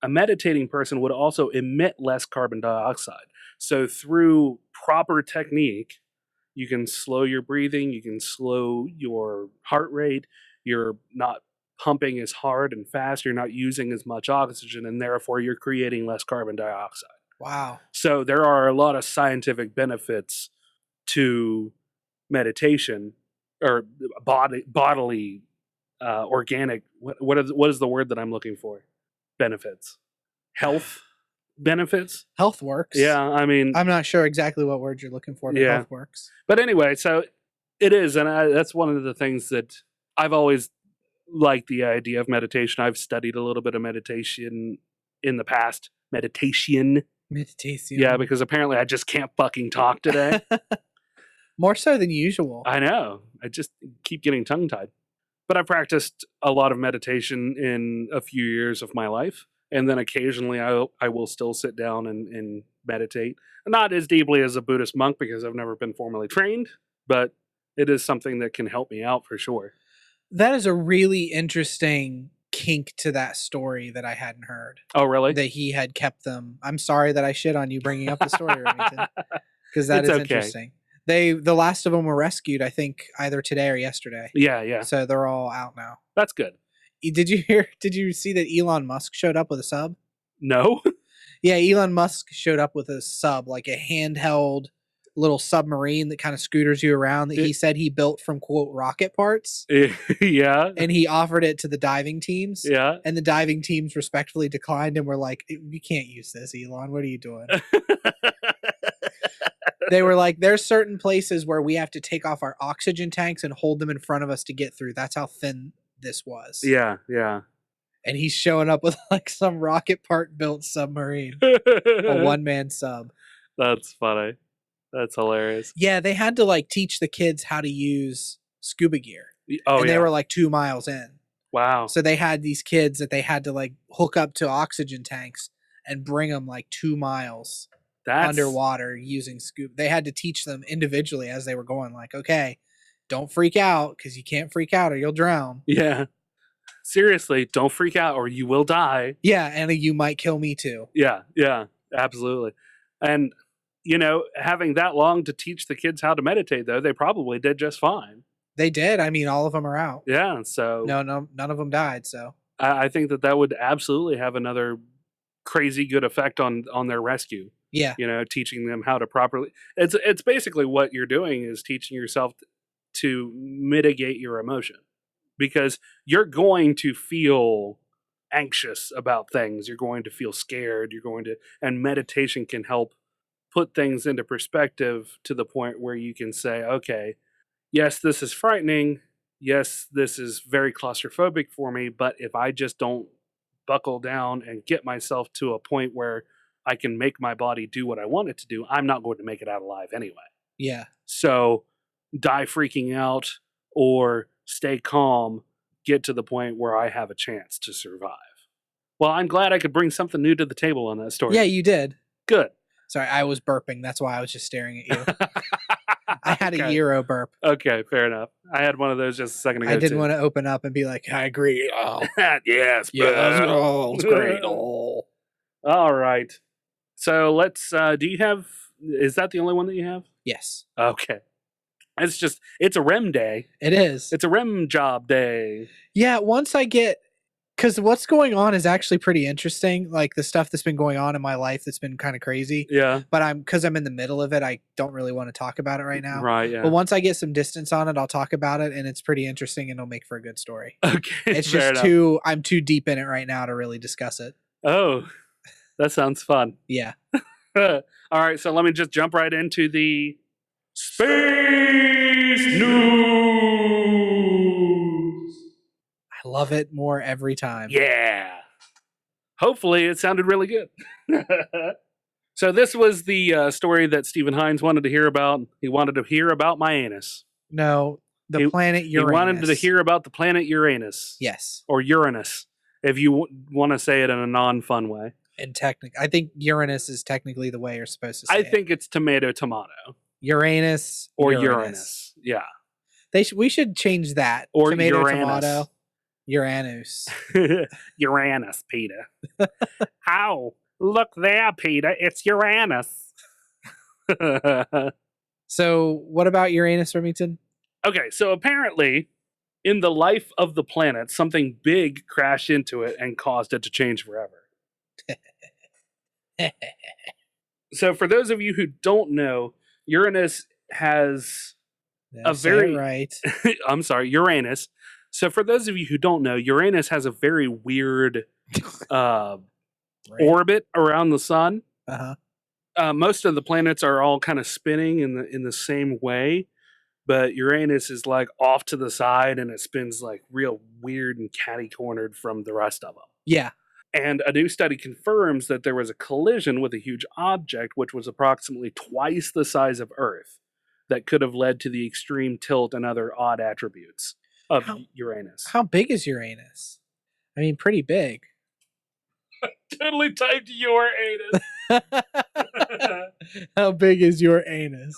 A meditating person would also emit less carbon dioxide. So through proper technique, you can slow your breathing, you can slow your heart rate, you're not pumping as hard and fast, you're not using as much oxygen, and therefore you're creating less carbon dioxide. Wow. So there are a lot of scientific benefits to meditation, or bodily, organic, what is the word that I'm looking for? Benefits. Health benefits. Health works. Yeah, I mean, I'm not sure exactly what word you're looking for, but Yeah. health works. but anyway, so it is, and that's one of the things that I've always liked the idea of meditation. I've studied a little bit of meditation in the past. Meditation. Yeah, because apparently I just can't fucking talk today. More so than usual. I know. I just keep getting tongue-tied. But I've practiced a lot of meditation in a few years of my life. And then occasionally I will still sit down and meditate. Not as deeply as a Buddhist monk because I've never been formally trained, but it is something that can help me out for sure. That is a really interesting kink to that story that I hadn't heard. Oh, really? That he had kept them. I'm sorry that I shit on you bringing up the story, Remington, because that It's is okay. interesting. The last of them were rescued, I think, either today or yesterday. Yeah. So they're all out now. That's good. Did you see that Elon Musk showed up with a sub? No? Yeah, Elon Musk showed up with a sub, like a handheld little submarine that kind of scooters you around that he said he built from, quote, rocket parts. Yeah. And he offered it to the diving teams. Yeah. And the diving teams respectfully declined and were like, you can't use this, Elon. What are you doing? They were like, there's certain places where we have to take off our oxygen tanks and hold them in front of us to get through. That's how thin this was. Yeah. Yeah. And he's showing up with like some rocket part built submarine, a one-man sub. That's funny. That's hilarious. Yeah, they had to like teach the kids how to use scuba gear. Oh, and yeah. they were like 2 miles in. Wow. So they had these kids that they had to like hook up to oxygen tanks and bring them like 2 miles underwater using scuba. They had to teach them individually as they were going, like, okay, don't freak out because you can't freak out or you'll drown. Yeah. Seriously, don't freak out or you will die. Yeah, and you might kill me too. Yeah, yeah, absolutely. And, you know, having that long to teach the kids how to meditate, though, they probably did just fine. They did. I mean, all of them are out. Yeah, so... No, none of them died, so... I think that would absolutely have another crazy good effect on their rescue. Yeah. You know, teaching them how to properly... It's basically what you're doing is teaching yourself to mitigate your emotion. Because you're going to feel anxious about things. You're going to feel scared. And meditation can help put things into perspective to the point where you can say, okay, yes, this is frightening. Yes, this is very claustrophobic for me. But if I just don't buckle down and get myself to a point where I can make my body do what I want it to do, I'm not going to make it out alive anyway. Yeah. So die freaking out or stay calm, get to the point where I have a chance to survive. Well, I'm glad I could bring something new to the table on that story. Yeah, you did. Good. Sorry, I was burping. That's why I was just staring at you. I had a Euro burp. Okay, fair enough. I had one of those just a second ago. I didn't want to open up and be like, I agree. Oh. Yes. Oh, it's great. Oh. All right. So let's, is that the only one that you have? Yes. Okay. It's a REM day. It is. It's a REM job day. Yeah, once I get, because what's going on is actually pretty interesting. Like the stuff that's been going on in my life that's been kind of crazy. Yeah. But because I'm in the middle of it, I don't really want to talk about it right now. Right, yeah. But once I get some distance on it, I'll talk about it, and it's pretty interesting, and it'll make for a good story. Okay. It's fair just enough. I'm too deep in it right now to really discuss it. Oh, that sounds fun. Yeah. All right, so let me just jump right into the Space News. I love it more every time. Yeah. Hopefully it sounded really good. So this was the story that Stephen Hines wanted to hear about. He wanted to hear about my anus. No, planet Uranus. He wanted to hear about the planet Uranus. Yes. Or Uranus, if you want to say it in a non-fun way. And I think Uranus is technically the way you're supposed to say it. I think it's tomato. Uranus. Or Uranus. Yeah. We should change that. Or tomato, Uranus. tomato. Uranus. Uranus, Peter. Ow. Look there, Peter. It's Uranus. So, what about Uranus, Remington? Okay, so apparently, in the life of the planet, something big crashed into it and caused it to change forever. So, for those of you who don't know, Uranus has right. I'm sorry, Uranus. So, for those of you who don't know, Uranus has a very weird orbit around the sun. Uh-huh. Most of the planets are all kind of spinning in the same way, but Uranus is like off to the side and it spins like real weird and catty-cornered from the rest of them. Yeah. And a new study confirms that there was a collision with a huge object which was approximately twice the size of Earth that could have led to the extreme tilt and other odd attributes of Uranus. How big is Uranus? I mean, pretty big. Totally typed Uranus. How big is your anus?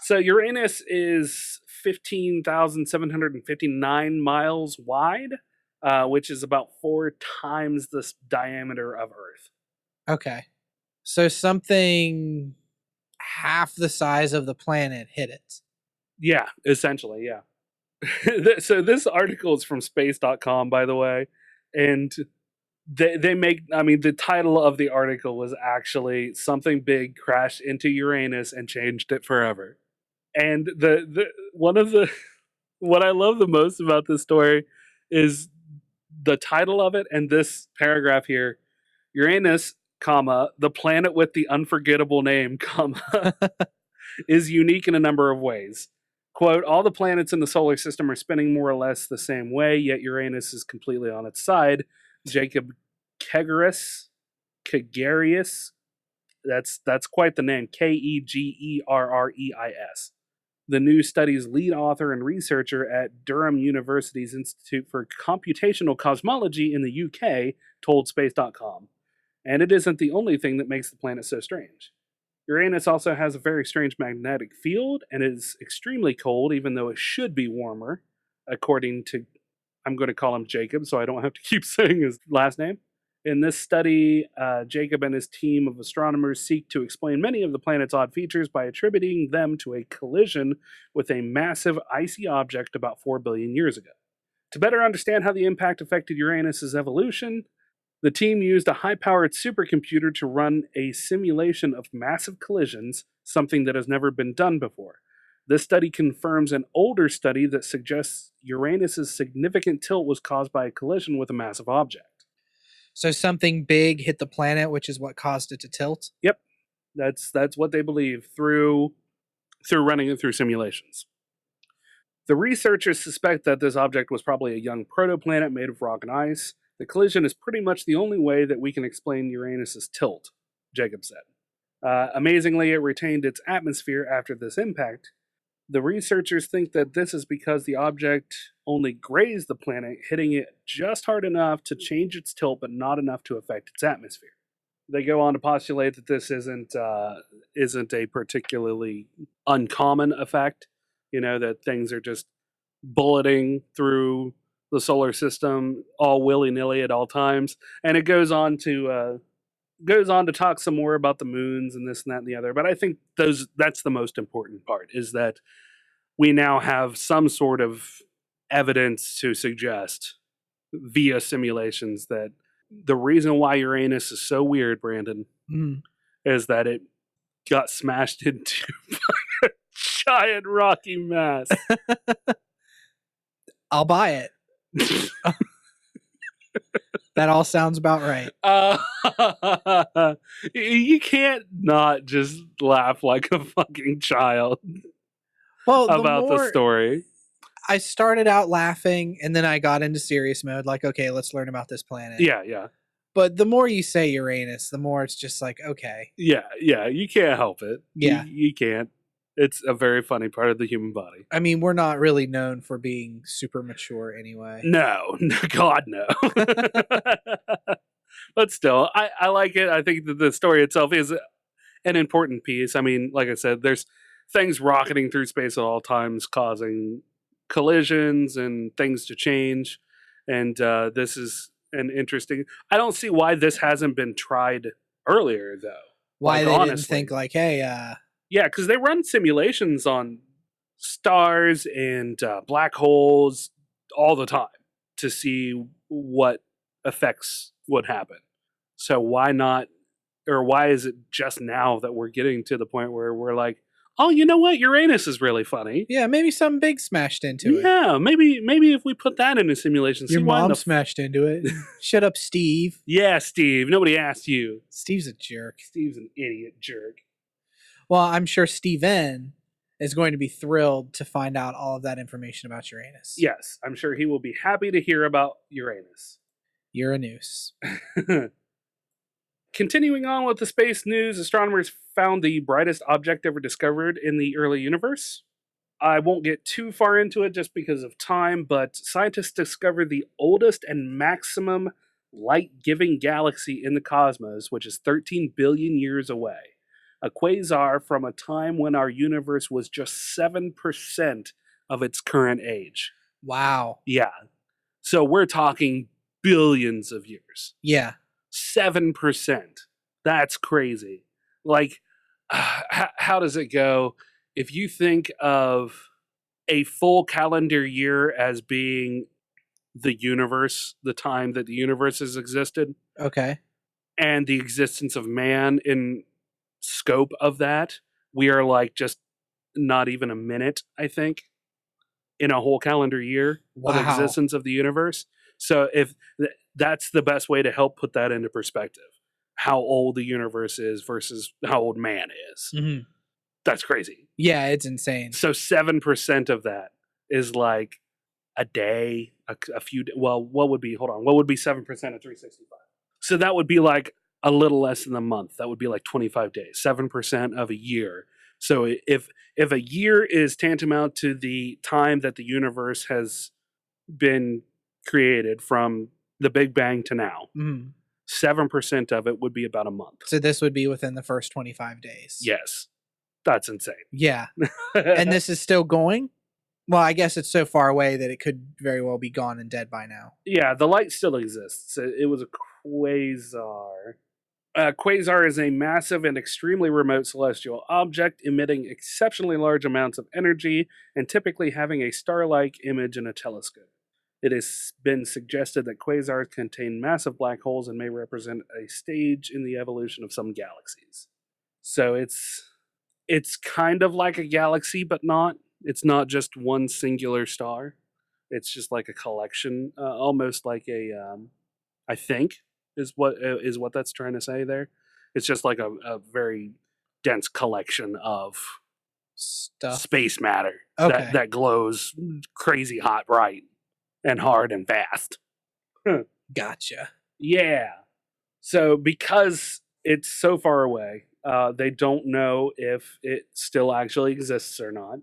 So Uranus is 15,759 miles wide, which is about 4 times the diameter of Earth. Okay. So something half the size of the planet hit it. Yeah, essentially, yeah. So this article is from space.com, by the way. And they make, I mean, the title of the article was actually "Something Big Crashed into Uranus and Changed It Forever." And the one of the what I love the most about this story is the title of it and this paragraph here: Uranus, comma, the planet with the unforgettable name, comma, is unique in a number of ways. Quote, all the planets in the solar system are spinning more or less the same way, yet Uranus is completely on its side. Jacob Kegerius, that's quite the name, Kegerreis. The new study's lead author and researcher at Durham University's Institute for Computational Cosmology in the UK told Space.com. And it isn't the only thing that makes the planet so strange. Uranus also has a very strange magnetic field and is extremely cold, even though it should be warmer, according to, I'm going to call him Jacob, so I don't have to keep saying his last name. In this study, Jacob and his team of astronomers seek to explain many of the planet's odd features by attributing them to a collision with a massive icy object about 4 billion years ago. To better understand how the impact affected Uranus's evolution, the team used a high-powered supercomputer to run a simulation of massive collisions, something that has never been done before. This study confirms an older study that suggests Uranus's significant tilt was caused by a collision with a massive object. So something big hit the planet, which is what caused it to tilt? Yep. That's what they believe through running it through simulations. The researchers suspect that this object was probably a young protoplanet made of rock and ice. The collision is pretty much the only way that we can explain Uranus's tilt, Jacob said. Amazingly, it retained its atmosphere after this impact. The researchers think that this is because the object only grazed the planet, hitting it just hard enough to change its tilt, but not enough to affect its atmosphere. They go on to postulate that this isn't a particularly uncommon effect, that things are just bulleting through the solar system all willy-nilly at all times. And it goes on to talk some more about the moons and this and that and the other. But I think that's the most important part, is that we now have some sort of evidence to suggest via simulations that the reason why Uranus is so weird, Brandon, is that it got smashed into a giant rocky mass. I'll buy it. That all sounds about right. You can't not just laugh like a fucking child about the story. I started out laughing and then I got into serious mode, like, okay, let's learn about this planet. Yeah. But the more you say Uranus, the more it's just like, okay. Yeah, you can't help it. Yeah. You can't. It's a very funny part of the human body. I mean, we're not really known for being super mature anyway. No, God, no. But still, I like it. I think that the story itself is an important piece. I mean, like I said, there's things rocketing through space at all times, causing collisions and things to change. And this is an interesting... I don't see why this hasn't been tried earlier, though. Why they didn't think like, hey... Yeah, because they run simulations on stars and black holes all the time to see what effects would happen. So why not, or why is it just now that we're getting to the point where we're like, oh, you know what? Uranus is really funny. Yeah, maybe something big smashed into it. Yeah, maybe if we put that in a simulation. Your mom smashed into it. Shut up, Steve. Yeah, Steve. Nobody asked you. Steve's a jerk. Steve's an idiot jerk. Well, I'm sure Steven is going to be thrilled to find out all of that information about Uranus. Yes, I'm sure he will be happy to hear about Uranus. Uranus. Continuing on with the space news, astronomers found the brightest object ever discovered in the early universe. I won't get too far into it just because of time, but scientists discovered the oldest and maximum light-giving galaxy in the cosmos, which is 13 billion years away. A quasar from a time when our universe was just 7% of its current age. Wow. Yeah. So we're talking billions of years. Yeah. 7%. That's crazy. Like, how does it go? If you think of a full calendar year as being the universe, the time that the universe has existed, Okay. and the existence of man in scope of that, we are like just not even a minute, I think, in a whole calendar year of Wow. existence of the universe. So if that's the best way to help put that into perspective, how old the universe is versus how old man is. Mhm. That's crazy. Yeah, it's insane. So 7% of that is like a day, a few. Well, what would be? Hold on. What would be 7% of 365? So that would be like a little less than a month. That would be like 25 days. 7% of a year. So if a year is tantamount to the time that the universe has been created from the Big Bang to now, Mhm. 7% of it would be about a month. So this would be within the first 25 days. Yes, that's insane. Yeah. And this is still going? Well, I guess it's so far away that it could very well be gone and dead by now. Yeah, the light still exists. It was a quasar. A quasar is a massive and extremely remote celestial object emitting exceptionally large amounts of energy and typically having a star-like image in a telescope. It has been suggested that quasars contain massive black holes and may represent a stage in the evolution of some galaxies. So it's kind of like a galaxy, but not. It's not just one singular star. It's just like a collection, almost like I think is what that's trying to say there. It's just like a very dense collection of Stuff. space matter Okay. that glows crazy hot, bright, and hard and fast. Gotcha. Yeah. So because it's so far away, they don't know if it still actually exists or not.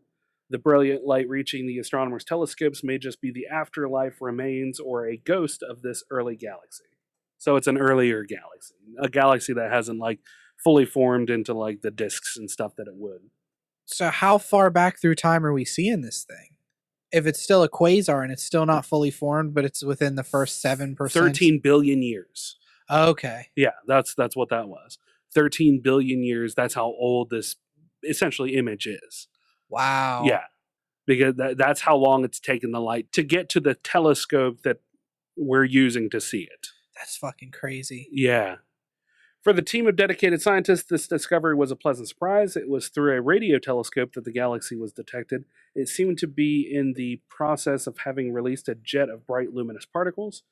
The brilliant light reaching the astronomers' telescopes may just be the afterlife remains or a ghost of this early galaxy. So it's an earlier galaxy, a galaxy that hasn't like fully formed into like the disks and stuff that it would. So how far back through time are we seeing this thing? If it's still a quasar and it's still not fully formed, but it's within the first 7%. 13 billion years. Okay. Yeah, that's what that was. 13 billion years. That's how old this essentially image is. Wow. Yeah, because that's how long it's taken the light to get to the telescope that we're using to see it. That's fucking crazy. Yeah. For the team of dedicated scientists, this discovery was a pleasant surprise. It was through a radio telescope that the galaxy was detected. It seemed to be in the process of having released a jet of bright luminous particles.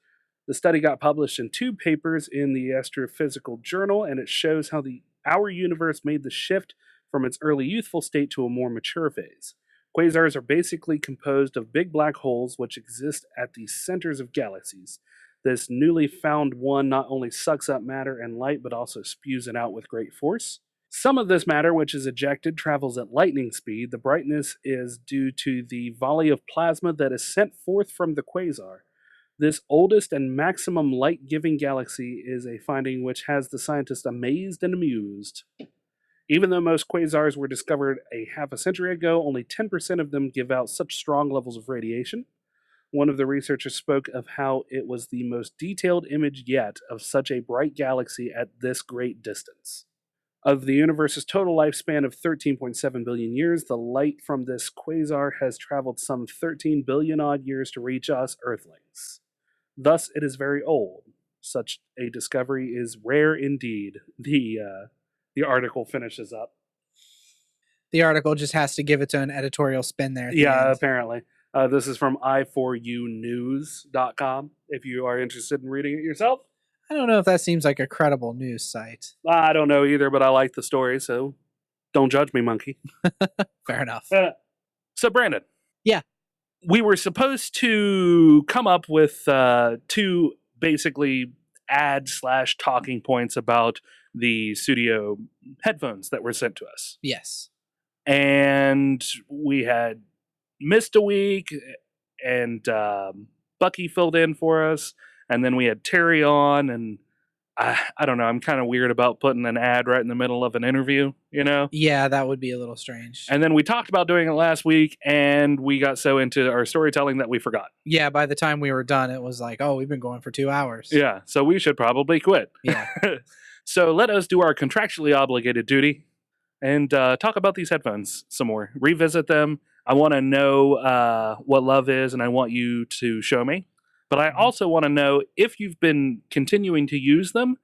The study got published in 2 papers in the Astrophysical Journal, and it shows how our universe made the shift from its early youthful state to a more mature phase. Quasars are basically composed of big black holes which exist at the centers of galaxies. This newly found one not only sucks up matter and light, but also spews it out with great force. Some of this matter, which is ejected, travels at lightning speed. The brightness is due to the volley of plasma that is sent forth from the quasar. This oldest and maximum light-giving galaxy is a finding which has the scientists amazed and amused. Even though most quasars were discovered a half a century ago, only 10% of them give out such strong levels of radiation. One of the researchers spoke of how it was the most detailed image yet of such a bright galaxy at this great distance. Of the universe's total lifespan of 13.7 billion years, the light from this quasar has traveled some 13 billion odd years to reach us Earthlings. Thus, it is very old. Such a discovery is rare indeed. The article finishes up. The article just has to give its own editorial spin there. At the Yeah, end. apparently. This is from i4unews.com if you are interested in reading it yourself. I don't know if that seems like a credible news site. I don't know either, but I like the story, so don't judge me, monkey. Fair enough. So, Brandon. Yeah. We were supposed to come up with 2 basically ad/talking points about the Sudio headphones that were sent to us. Yes. And we had missed a week, and Bucky filled in for us, and then we had Terry on, and I don't know, I'm kind of weird about putting an ad right in the middle of an interview, you know? Yeah, that would be a little strange. And then we talked about doing it last week, and we got so into our storytelling that we forgot. Yeah, by the time we were done, it was like, oh, we've been going for 2 hours. Yeah, so we should probably quit. Yeah. So let us do our contractually obligated duty and talk about these headphones some more. Revisit them. I want to know what love is, and I want you to show me. But I also want to know if you've been continuing to use them,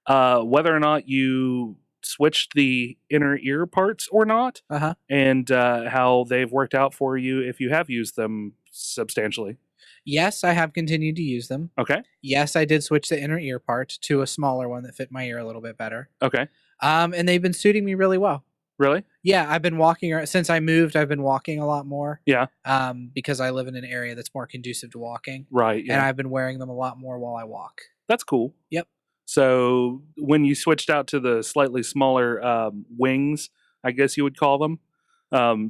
whether or not you switched the inner ear parts or not, and how they've worked out for you if you have used them substantially. Yes, I have continued to use them. Okay. Yes, I did switch the inner ear part to a smaller one that fit my ear a little bit better. Okay. And they've been suiting me really well. Really? Yeah, I've been walking since I moved. I've been walking a lot more. Yeah. Because I live in an area that's more conducive to walking. Right. Yeah. And I've been wearing them a lot more while I walk. That's cool. Yep. So when you switched out to the slightly smaller wings, I guess you would call them,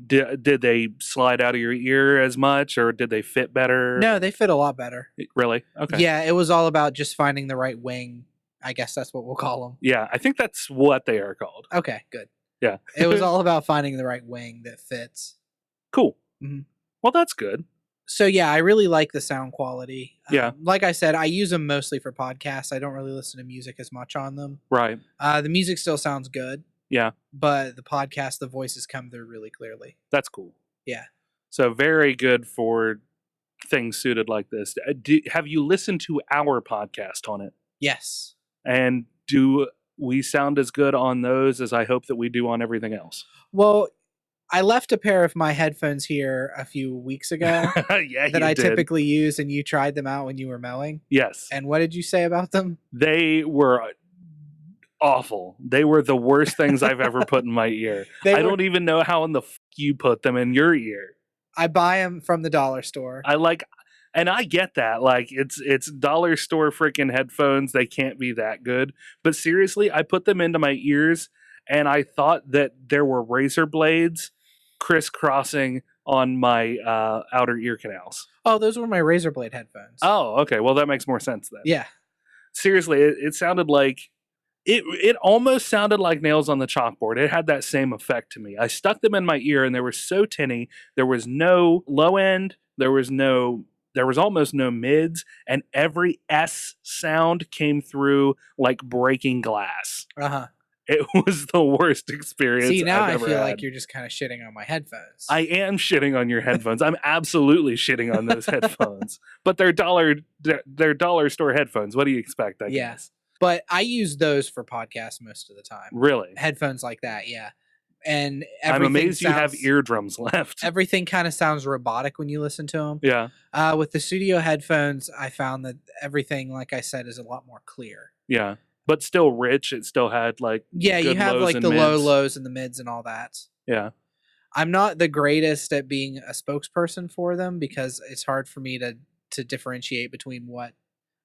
did they slide out of your ear as much, or did they fit better? No, they fit a lot better. Really? Okay. Yeah, it was all about just finding the right wing. I guess that's what we'll call them. Yeah, I think that's what they are called. Okay, good. Yeah. It was all about finding the right wing that fits. Cool. Mhm. Well, that's good. So yeah, I really like the sound quality. Yeah. Like I said, I use them mostly for podcasts. I don't really listen to music as much on them. Right. The music still sounds good. Yeah. But the podcast, the voices come through really clearly. That's cool. Yeah. So very good for things suited like this. Have you listened to our podcast on it? Yes. And do we sound as good on those as I hope that we do on everything else? Well, I left a pair of my headphones here a few weeks ago Yeah, that I typically use, and you tried them out when you were mowing. Yes. And what did you say about them? They were awful. They were the worst things I've ever put in my ear. I don't even know how in the you put them in your ear. I buy them from the dollar store. And I get that. Like, it's dollar store freaking headphones. They can't be that good. But seriously, I put them into my ears, and I thought that there were razor blades crisscrossing on my outer ear canals. Oh, those were my razor blade headphones. Oh, okay. Well, that makes more sense then. Yeah. Seriously, it sounded like... It almost sounded like nails on the chalkboard. It had that same effect to me. I stuck them in my ear, and they were so tinny. There was no low end. There was almost no mids, and every S sound came through like breaking glass. It was the worst experience. See, now I've I ever feel had. like you're just kind of shitting on my headphones. I am shitting on your headphones. I'm absolutely shitting on those headphones. But they're dollar store headphones. What do you expect? I guess. But I use those for podcasts most of the time. Really? Headphones like that, yeah. And I'm amazed you have eardrums left. Everything kind of sounds robotic when you listen to them. Yeah. With the Sudio headphones, I found that everything, like I said, is a lot more clear. Yeah. But still rich. It still had like you have like the low lows and the mids and all that. Yeah. I'm not the greatest at being a spokesperson for them because it's hard for me to differentiate between what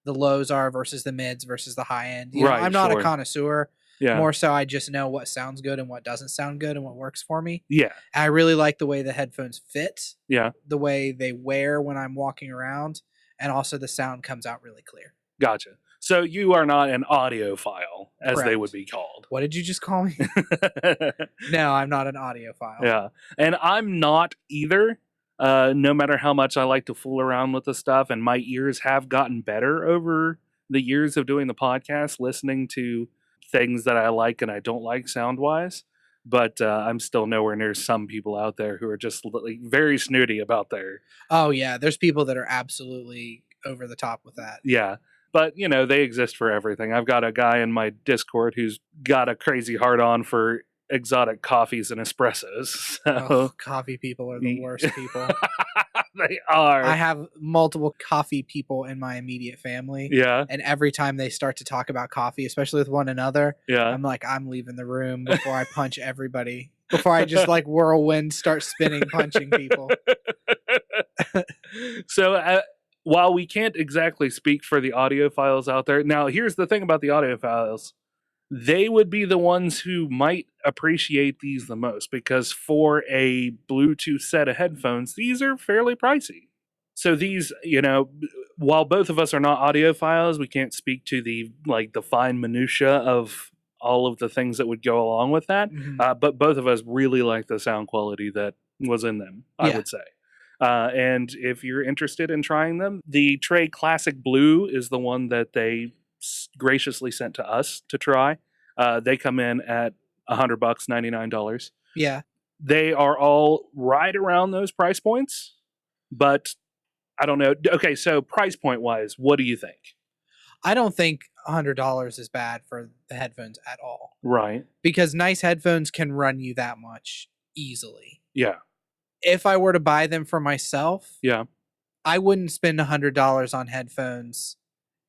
the lows are versus the mids versus the high end. You know, I'm not a connoisseur. Yeah. More so I just know what sounds good and what doesn't sound good and what works for me. Yeah. I really like the way the headphones fit. Yeah. The way they wear when I'm walking around, and also the sound comes out really clear. Gotcha. So you are not an audiophile, as Correct. They would be called. What did you just call me? No, I'm not an audiophile. Yeah. And I'm not either. No matter how much I like to fool around with the stuff, and my ears have gotten better over the years of doing the podcast, listening to things that I like and I don't like sound-wise, but I'm still nowhere near some people out there who are just like very snooty about their... Oh, yeah. There's people that are absolutely over the top with that. Yeah. But, you know, they exist for everything. I've got a guy in my Discord who's got a crazy hard-on for exotic coffees and espressos. So. Coffee people are the worst people. They are. I have multiple coffee people in my immediate family. Yeah. And every time they start to talk about coffee, especially with one another, yeah. I'm like, I'm leaving the room before I punch everybody. Before I just like whirlwind start spinning, punching people. So while we can't exactly speak for the audiophiles out there, now here's the thing about the audiophiles. They would be the ones who might appreciate these the most, because for a Bluetooth set of headphones, these are fairly pricey. So these, you know, while both of us are not audiophiles, we can't speak to the fine minutia of all of the things that would go along with that. Mm-hmm. But both of us really like the sound quality that was in them, I would say. And if you're interested in trying them, the Tray Classic Blue is the one that they graciously sent to us to try. They come in at $100, $99. Yeah. They are all right around those price points, but I don't know. Okay, so price point wise, what do you think? I don't think $100 is bad for the headphones at all. Right. Because nice headphones can run you that much easily. Yeah. If I were to buy them for myself, Yeah. I wouldn't spend $100 on headphones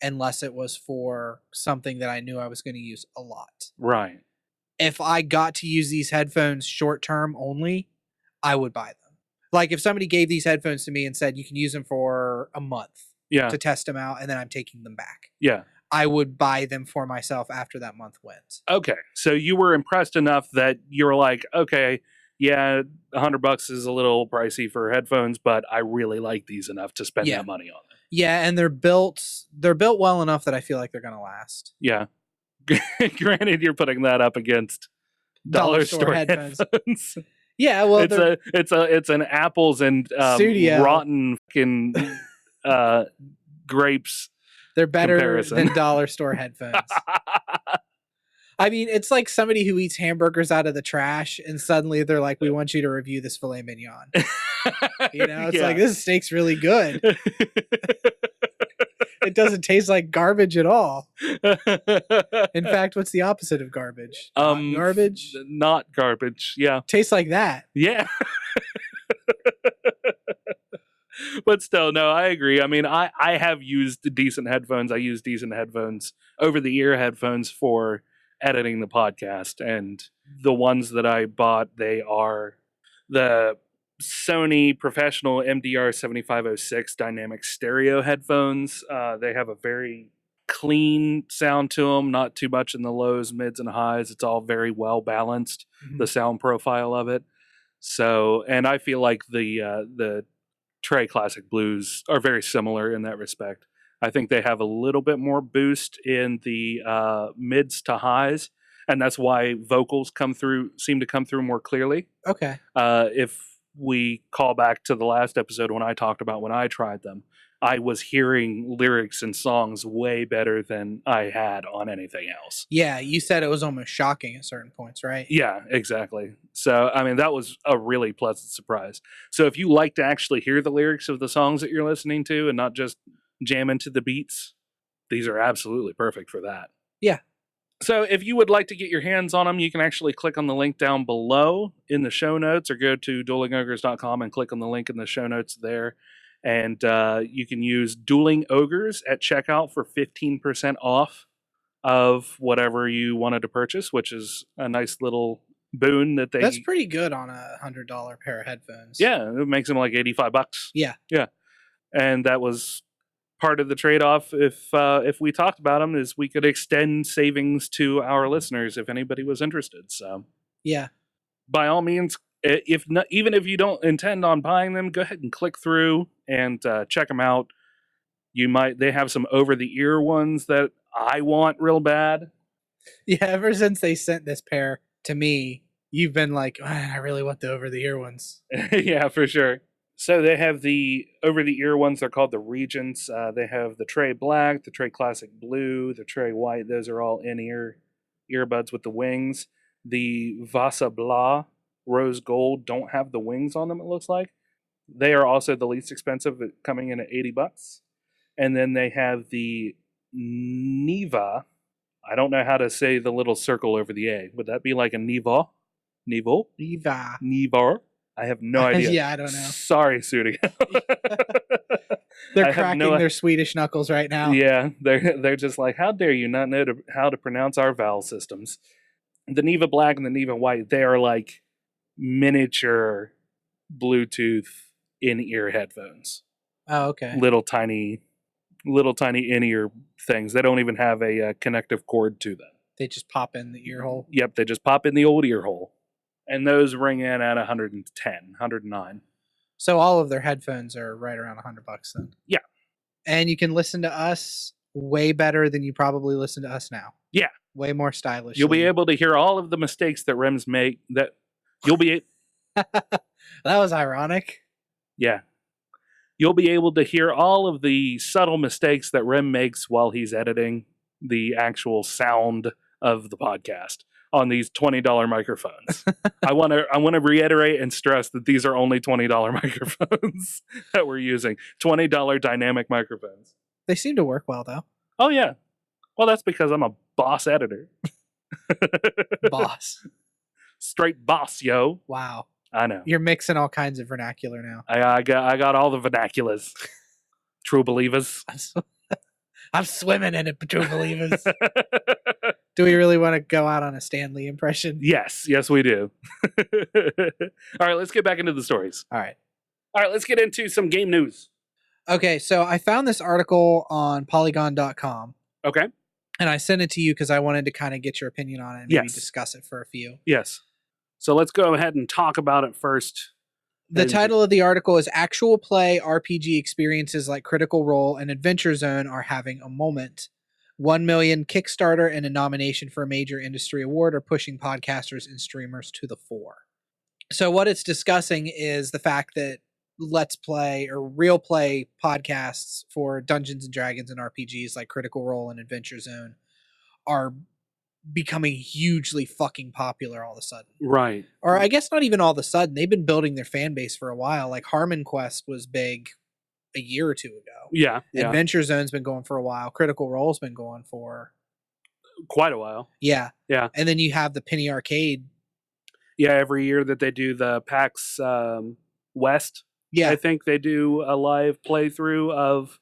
unless it was for something that I knew I was going to use a lot. Right. If I got to use these headphones short term only, I would buy them. Like if somebody gave these headphones to me and said you can use them for a month to test them out and then I'm taking them back. Yeah. I would buy them for myself after that month went. Okay. So you were impressed enough that you were like, okay, yeah, $100 is a little pricey for headphones, but I really like these enough to spend that money on them. Yeah, and they're built well enough that I feel like they're going to last. Yeah. Granted, you're putting that up against dollar store headphones. Yeah, well, it's an apples and Sudio. rotten fucking grapes. They're better comparison. than dollar store headphones. I mean, it's like somebody who eats hamburgers out of the trash and suddenly they're like, we want you to review this filet mignon. It's like, this steak's really good. It doesn't taste like garbage at all. In fact, what's the opposite of garbage? Not garbage? Not garbage, yeah. Tastes like that. Yeah. But still, no, I agree. I mean, I have used decent headphones. I use decent headphones, over-the-ear headphones for editing the podcast. And the ones that I bought, they are the Sony Professional MDR 7506 dynamic stereo headphones. They have a very clean sound to them, not too much in the lows, mids, and highs. It's all very well balanced, the sound profile of it. So, and I feel like the Trey Classic Blues are very similar in that respect. I think they have a little bit more boost in the mids to highs, and that's why vocals seem to come through more clearly. Okay. If we call back to the last episode when I talked about when I tried them, I was hearing lyrics and songs way better than I had on anything else. Yeah, you said it was almost shocking at certain points, right? Yeah, exactly. So, I mean, that was a really pleasant surprise. So if you like to actually hear the lyrics of the songs that you're listening to and not just jam into the beats, these are absolutely perfect for that. Yeah. So if you would like to get your hands on them, you can actually click on the link down below in the show notes or go to duelingogres.com and click on the link in the show notes there. And you can use Dueling Ogres at checkout for 15% off of whatever you wanted to purchase, which is a nice little boon that That's pretty good on a $100 pair of headphones. Yeah, it makes them like $85. Yeah. Yeah. And that was part of the trade-off if we talked about them, is we could extend savings to our listeners if anybody was interested. So yeah, by all means, if not, even if you don't intend on buying them, go ahead and click through and check them out. They have some over-the-ear ones that I want real bad. Yeah, ever since they sent this pair to me, you've been like, man, I really want the over-the-ear ones. Yeah, for sure. So they have the over-the-ear ones. They're called the Regents. They have the Trey Black, the Trey Classic Blue, the Trey White. Those are all in-ear earbuds with the wings. The Vasa Blah Rose Gold don't have the wings on them, it looks like. They are also the least expensive, coming in at $80. And then they have the Neva. I don't know how to say the little circle over the A. Would that be like a Neva? Nevo? Neva. Nevar? I have no idea. Yeah, I don't know. Sorry, Sudio. They're cracking their Swedish knuckles right now. Yeah, they're just like, how dare you not know how to pronounce our vowel systems? The Neva Black and the Neva White, they are like miniature Bluetooth in-ear headphones. Oh, okay. Little tiny in-ear things. They don't even have a connective cord to them. They just pop in the ear hole. Yep, they just pop in the old ear hole. And those ring in at $110, $109. So all of their headphones are right around $100 then. Yeah. And you can listen to us way better than you probably listen to us now. Yeah. Way more stylish. You'll be able to hear all of the mistakes that Rems make. That was ironic. Yeah. You'll be able to hear all of the subtle mistakes that Rem makes while he's editing the actual sound of the podcast. on these $20 microphones. I want to reiterate and stress that these are only $20 microphones that we're using. $20 dynamic microphones. They seem to work well, though. Oh, yeah. Well, that's because I'm a boss editor. Boss. Straight boss, yo. Wow. I know. You're mixing all kinds of vernacular now. I got all the vernaculars. True believers. I'm swimming in it, true believers. Do we really want to go out on a Stan Lee impression? Yes, we do. All right, let's get back into the stories. All right, let's get into some game news. Okay, so I found this article on Polygon.com. Okay. And I sent it to you because I wanted to kind of get your opinion on it and maybe Yes. discuss it for a few. Yes. So let's go ahead and talk about it first. The title of the article is Actual Play RPG Experiences like Critical Role and Adventure Zone are having a moment. 1 million Kickstarter and a nomination for a major industry award are pushing podcasters and streamers to the fore. So what it's discussing is the fact that Let's Play or real play podcasts for Dungeons and Dragons and RPGs like Critical Role and Adventure Zone are becoming hugely fucking popular all of a sudden. Right. Or I guess not even all of a sudden. They've been building their fan base for a while. Like Harmon Quest was big a year or two ago. Yeah. Adventure Zone's been going for a while. Critical Role's been going for quite a while. Yeah. Yeah. And then you have the Penny Arcade. Yeah, every year that they do the PAX West, Yeah. I think they do a live playthrough of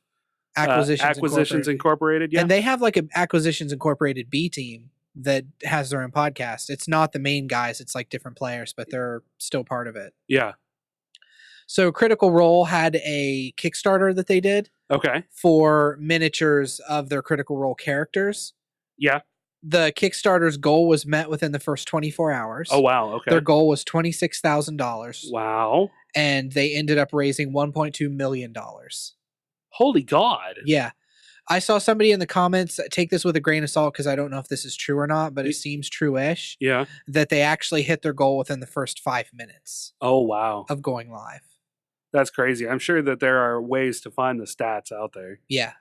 Acquisitions Incorporated. Yeah. And they have like an Acquisitions Incorporated B team that has their own podcast. It's not the main guys, it's like different players, but they're still part of it. Yeah. So Critical Role had a Kickstarter that they did Okay. for miniatures of their Critical Role characters. Yeah. The Kickstarter's goal was met within the first 24 hours. Oh, wow. Okay. Their goal was $26,000. Wow. And they ended up raising $1.2 million. Holy God. Yeah. I saw somebody in the comments, take this with a grain of salt because I don't know if this is true or not, but it seems true-ish, Yeah. that they actually hit their goal within the first 5 minutes Oh, wow. of going live. That's crazy. I'm sure that there are ways to find the stats out there, Yeah.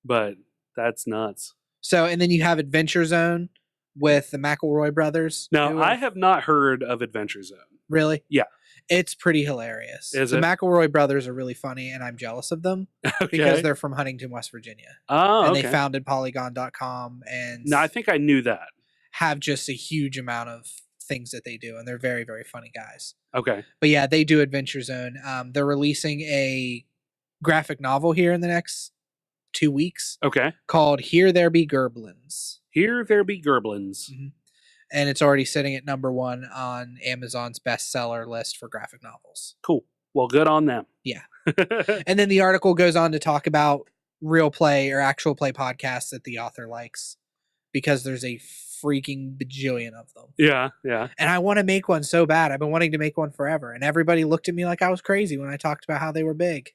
but that's nuts. So, and then you have Adventure Zone with the McElroy brothers. Now, I have not heard of Adventure Zone. Really? Yeah. It's pretty hilarious. Is the it? McElroy brothers are really funny, and I'm jealous of them because they're from Huntington, West Virginia. Oh, and okay. they founded Polygon.com and No, I think I knew that. have just a huge amount of things that they do, and they're very, very funny guys. Okay. But yeah, they do Adventure Zone. They're releasing a graphic novel here in the next 2 weeks Okay. called Here There Be Gerblins. Here there be Gerblins. And it's already sitting at #1 on Amazon's bestseller list for graphic novels. Cool. Well, good on them. Yeah. And then the article goes on to talk about real play or actual play podcasts that the author likes because there's a freaking bajillion of them. Yeah. Yeah. And I want to make one so bad. I've been wanting to make one forever. And everybody looked at me like I was crazy when I talked about how they were big.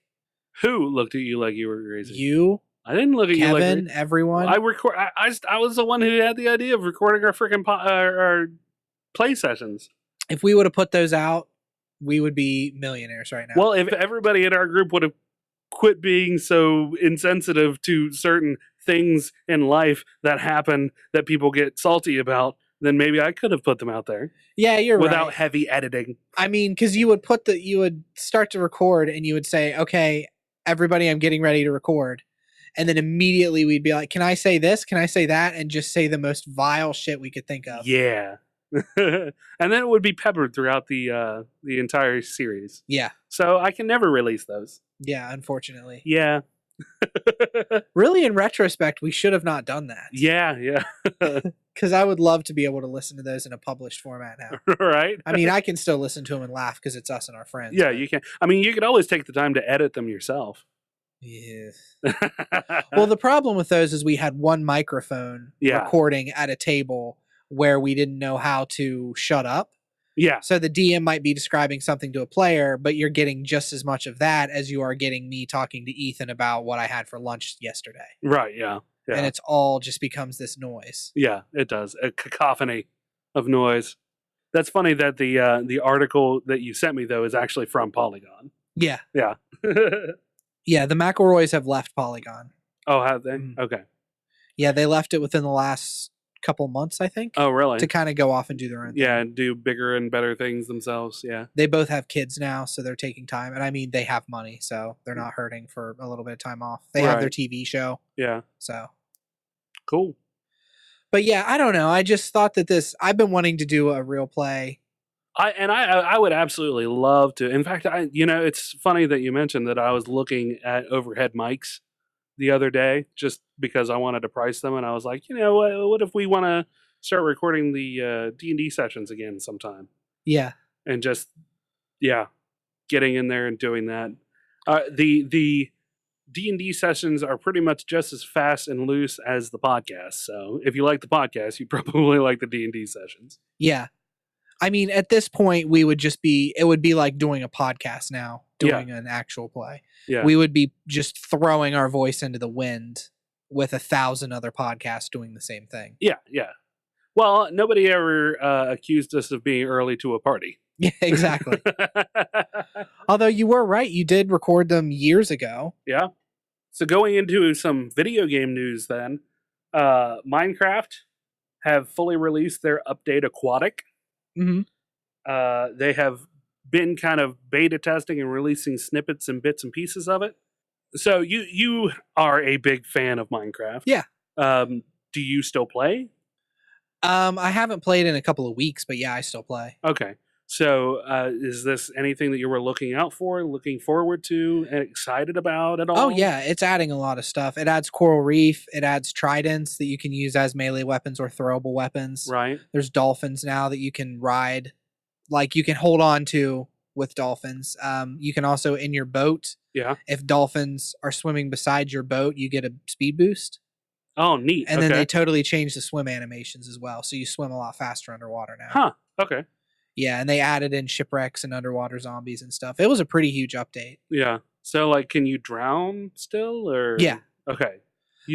Who looked at you like you were crazy? You, I didn't look at you like Kevin, everyone. I was the one who had the idea of recording our freaking our play sessions. If we would have put those out, we would be millionaires right now. Well, if everybody in our group would have quit being so insensitive to certain things in life that happen that people get salty about, then maybe I could have put them out there. Yeah, you're without right. heavy editing. I mean, because you would start to record and you would say, okay, everybody, I'm getting ready to record. And then immediately we'd be like, can I say this? Can I say that? And just say the most vile shit we could think of. Yeah. And then it would be peppered throughout the entire series. Yeah. So I can never release those. Yeah, unfortunately. Yeah. Really, in retrospect, we should have not done that. Yeah. Because I would love to be able to listen to those in a published format now. Right? I mean, I can still listen to them and laugh because it's us and our friends. Yeah, you can. I mean, you could always take the time to edit them yourself. Yeah. Well, the problem with those is we had one microphone recording at a table where we didn't know how to shut up. Yeah. So the DM might be describing something to a player, but you're getting just as much of that as you are getting me talking to Ethan about what I had for lunch yesterday. Right, yeah. And it's all just becomes this noise. Yeah, it does. A cacophony of noise. That's funny that the article that you sent me, though, is actually from Polygon. Yeah. Yeah. Yeah, the McElroys have left Polygon. Oh, have they? Mm. Okay. Yeah, they left it within the last couple months, I think, Oh, really? to kind of go off and do their own thing. Yeah, and do bigger and better things themselves. Yeah. They both have kids now, so they're taking time. And I mean, they have money, so they're not hurting for a little bit of time off. They have their Right. TV show, Yeah. so. Cool. But yeah, I don't know. I just thought that I've been wanting to do a real play. I would absolutely love to. In fact, it's funny that you mentioned that I was looking at overhead mics the other day just because I wanted to price them, and I was like, what if we want to start recording the D&D sessions again sometime? Yeah. And just getting in there and doing that. The D&D sessions are pretty much just as fast and loose as the podcast. So if you like the podcast, you probably like the D&D sessions. Yeah. I mean, at this point, it would be like doing a podcast now, doing an actual play. Yeah. We would be just throwing our voice into the wind with 1,000 other podcasts doing the same thing. Yeah. Well, nobody ever accused us of being early to a party. Yeah, exactly. Although you were right. You did record them years ago. Yeah. So going into some video game news then, Minecraft have fully released their update Aquatic. Mm-hmm. They have been kind of beta testing and releasing snippets and bits and pieces of it. So you are a big fan of Minecraft. Yeah. Do you still play? I haven't played in a couple of weeks, but yeah, I still play. Okay. So is this anything that you were looking out for, looking forward to, and excited about at all? Oh, yeah. It's adding a lot of stuff. It adds coral reef. It adds tridents that you can use as melee weapons or throwable weapons. Right. There's dolphins now that you can ride, like you can hold on to with dolphins. You can also, in your boat, if dolphins are swimming beside your boat, you get a speed boost. Oh, neat. And then they totally changed the swim animations as well. So you swim a lot faster underwater now. Huh. Okay. Yeah, and they added in shipwrecks and underwater zombies and stuff. It was a pretty huge update. Yeah. So, like, can you drown still, or? Yeah. Okay.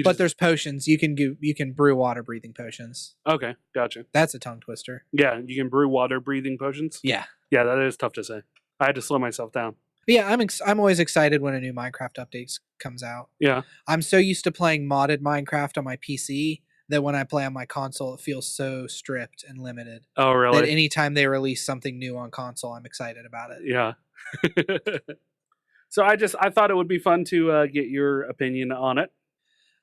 But there's potions. You can brew water breathing potions. Okay, gotcha. That's a tongue twister. Yeah, you can brew water breathing potions? Yeah. Yeah, that is tough to say. I had to slow myself down. But yeah, I'm always excited when a new Minecraft update comes out. Yeah. I'm so used to playing modded Minecraft on my PC that when I play on my console, it feels so stripped and limited. Oh, really? That anytime they release something new on console, I'm excited about it. Yeah. So I thought it would be fun to get your opinion on it.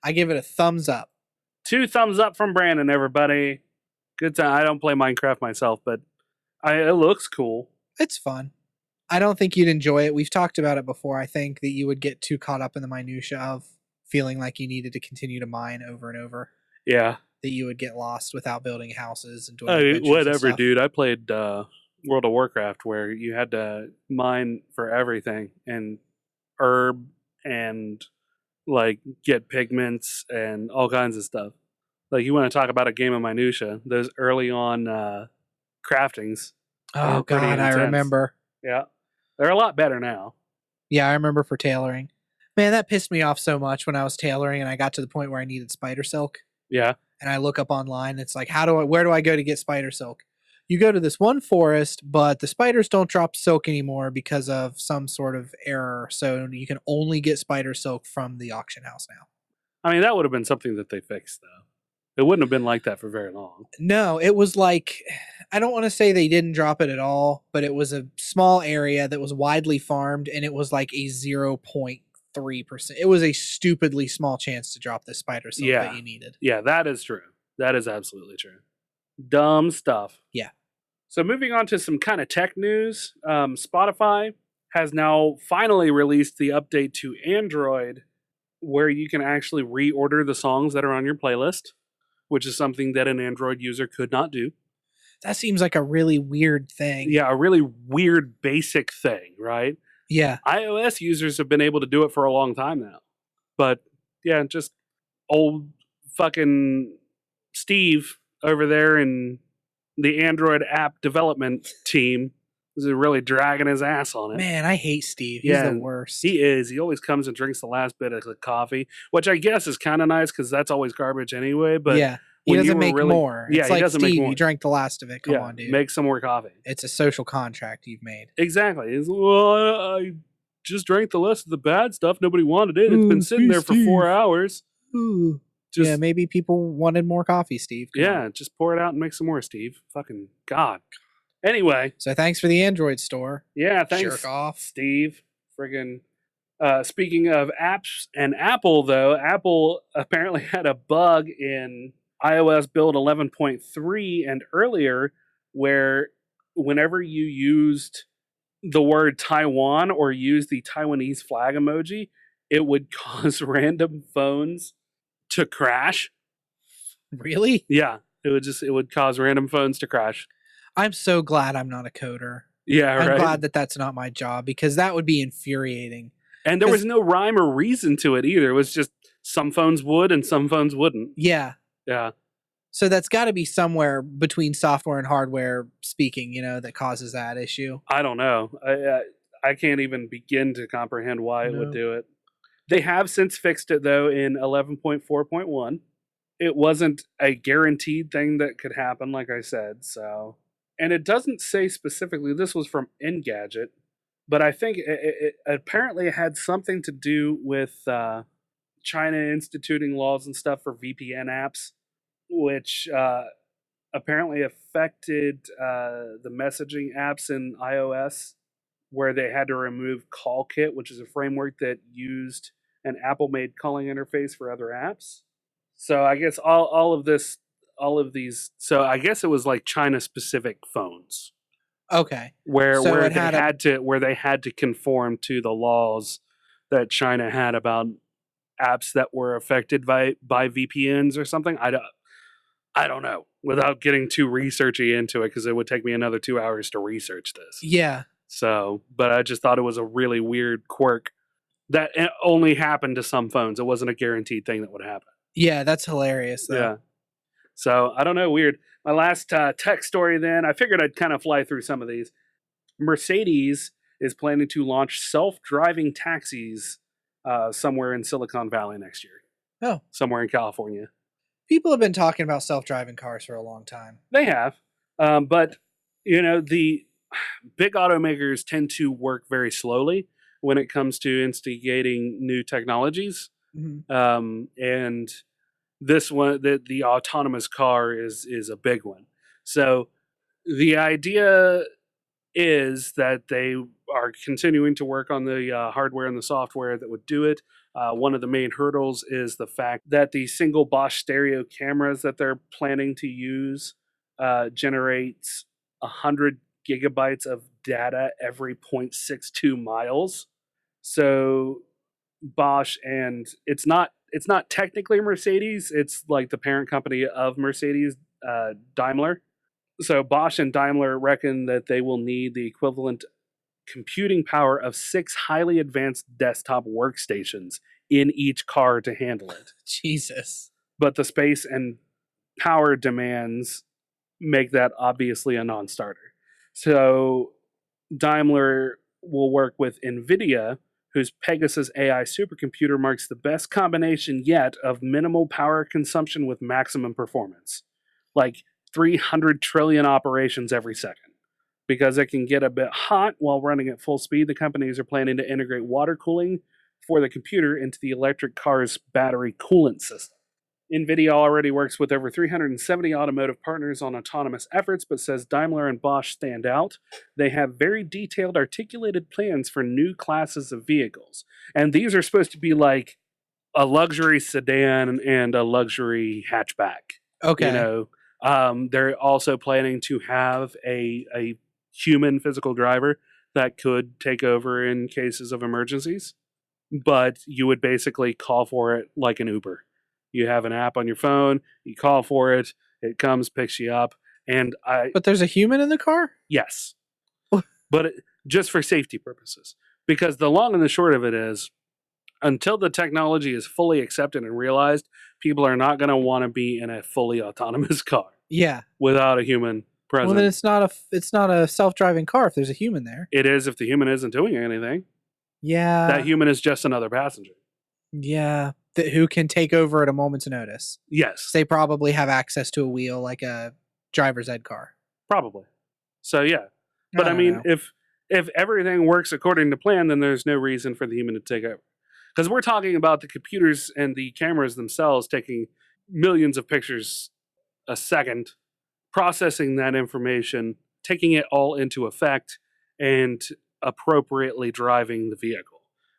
I give it a thumbs up. 2 thumbs up from Brandon, everybody. Good time. I don't play Minecraft myself, but it looks cool. It's fun. I don't think you'd enjoy it. We've talked about it before. I think that you would get too caught up in the minutia of feeling like you needed to continue to mine over and over. Yeah. That you would get lost without building houses and doing whatever, dude. I played World of Warcraft where you had to mine for everything and herb and like get pigments and all kinds of stuff. Like, you want to talk about a game of minutia, those early on craftings. Oh god, I remember. Yeah. They're a lot better now. Yeah, I remember for tailoring. Man, that pissed me off so much when I was tailoring and I got to the point where I needed spider silk. Yeah. And I look up online, it's like, where do I go to get spider silk? You go to this one forest, but the spiders don't drop silk anymore because of some sort of error. So you can only get spider silk from the auction house now. I mean, that would have been something that they fixed, though. It wouldn't have been like that for very long. No, it was like, I don't want to say they didn't drop it at all, but it was a small area that was widely farmed, and it was like a 0.3%. It was a stupidly small chance to drop the spider silk that you needed. Yeah, that is true. That is absolutely true. Dumb stuff. Yeah. So moving on to some kind of tech news, Spotify has now finally released the update to Android where you can actually reorder the songs that are on your playlist, which is something that an Android user could not do. That seems like a really weird thing. Yeah, a really weird basic thing, right? Yeah. iOS users have been able to do it for a long time now. But yeah, just old fucking Steve over there in the Android app development team is really dragging his ass on it. Man, I hate Steve. He's the worst. He is. He always comes and drinks the last bit of the coffee, which I guess is kind of nice because that's always garbage anyway. But yeah, he doesn't make more. Yeah, it's like, he doesn't Steve, make more. You drank the last of it. Come on, dude. Make some more coffee. It's a social contract you've made. Exactly. Well, I just drank the last of the bad stuff. Nobody wanted it. It's been sitting there for 4 hours. Ooh. Just Yeah, maybe people wanted more coffee, Steve. Come on. just pour it out and make some more, Steve. Fucking God. Anyway, So thanks for the Android store. yeah, thanks, Jerk off. Steve. Friggin'. Speaking of apps and Apple, though, Apple apparently had a bug in iOS build 11.3 and earlier where whenever you used the word Taiwan or used the Taiwanese flag emoji, it would cause random phones to crash. Really? Yeah, it would cause random phones to crash. I'm so glad I'm not a coder. Yeah, I'm right. glad that that's not my job because that would be infuriating. And there was no rhyme or reason to it either. It was just some phones would and some phones wouldn't. Yeah. Yeah. So that's got to be somewhere between software and hardware speaking, that causes that issue. I don't know. I can't even begin to comprehend why it would No. do it. They have since fixed it, though, in 11.4.1. It wasn't a guaranteed thing that could happen, like I said. So, and it doesn't say specifically, this was from Engadget, but I think it apparently had something to do with China instituting laws and stuff for VPN apps, which apparently affected the messaging apps in iOS, where they had to remove CallKit, which is a framework that used an Apple-made calling interface for other apps. So I guess all of these. So I guess it was like China-specific phones. Okay. Where So where it they had had to conform to the laws that China had about apps that were affected by VPNs or something. I don't know, without getting too researchy into it, because it would take me another 2 hours to research this. Yeah. So, but I just thought it was a really weird quirk that only happened to some phones. It wasn't a guaranteed thing that would happen. Yeah, that's hilarious, though. Yeah. So, I don't know, weird. My last tech story then, I figured I'd kind of fly through some of these. Mercedes is planning to launch self-driving taxis somewhere in Silicon Valley next year. Oh. Somewhere in California. People have been talking about self-driving cars for a long time. They have. But, the big automakers tend to work very slowly when it comes to instigating new technologies. Mm-hmm. And this one, the autonomous car is a big one. So the idea is that they are continuing to work on the hardware and the software that would do it. One of the main hurdles is the fact that the single Bosch stereo cameras that they're planning to use generates 100 gigabytes of data every 0.62 miles. So Bosch, and it's not technically Mercedes, it's like the parent company of Mercedes, Daimler. So Bosch and Daimler reckon that they will need the equivalent computing power of 6 highly advanced desktop workstations in each car to handle it. Jesus. But the space and power demands make that obviously a non-starter. So Daimler will work with NVIDIA, whose Pegasus AI supercomputer marks the best combination yet of minimal power consumption with maximum performance. Like 300 trillion operations every second. Because it can get a bit hot while running at full speed, the companies are planning to integrate water cooling for the computer into the electric car's battery coolant system. NVIDIA already works with over 370 automotive partners on autonomous efforts, but says Daimler and Bosch stand out. They have very detailed, articulated plans for new classes of vehicles. And these are supposed to be like a luxury sedan and a luxury hatchback. Okay. They're also planning to have a human physical driver that could take over in cases of emergencies. But you would basically call for it like an Uber. You have an app on your phone, you call for it, it comes, picks you up, But there's a human in the car? Yes. But just for safety purposes. Because the long and the short of it is, until the technology is fully accepted and realized, people are not going to want to be in a fully autonomous car. Yeah. Without a human present. Well, then it's not a self-driving car if there's a human there. It is if the human isn't doing anything. Yeah. That human is just another passenger. Yeah. Who can take over at a moment's notice. Yes. They probably have access to a wheel like a driver's ed car. Probably. So yeah. But I mean, know. if everything works according to plan, then there's no reason for the human to take over. Because we're talking about the computers and the cameras themselves taking millions of pictures a second, processing that information, taking it all into effect, and appropriately driving the vehicle.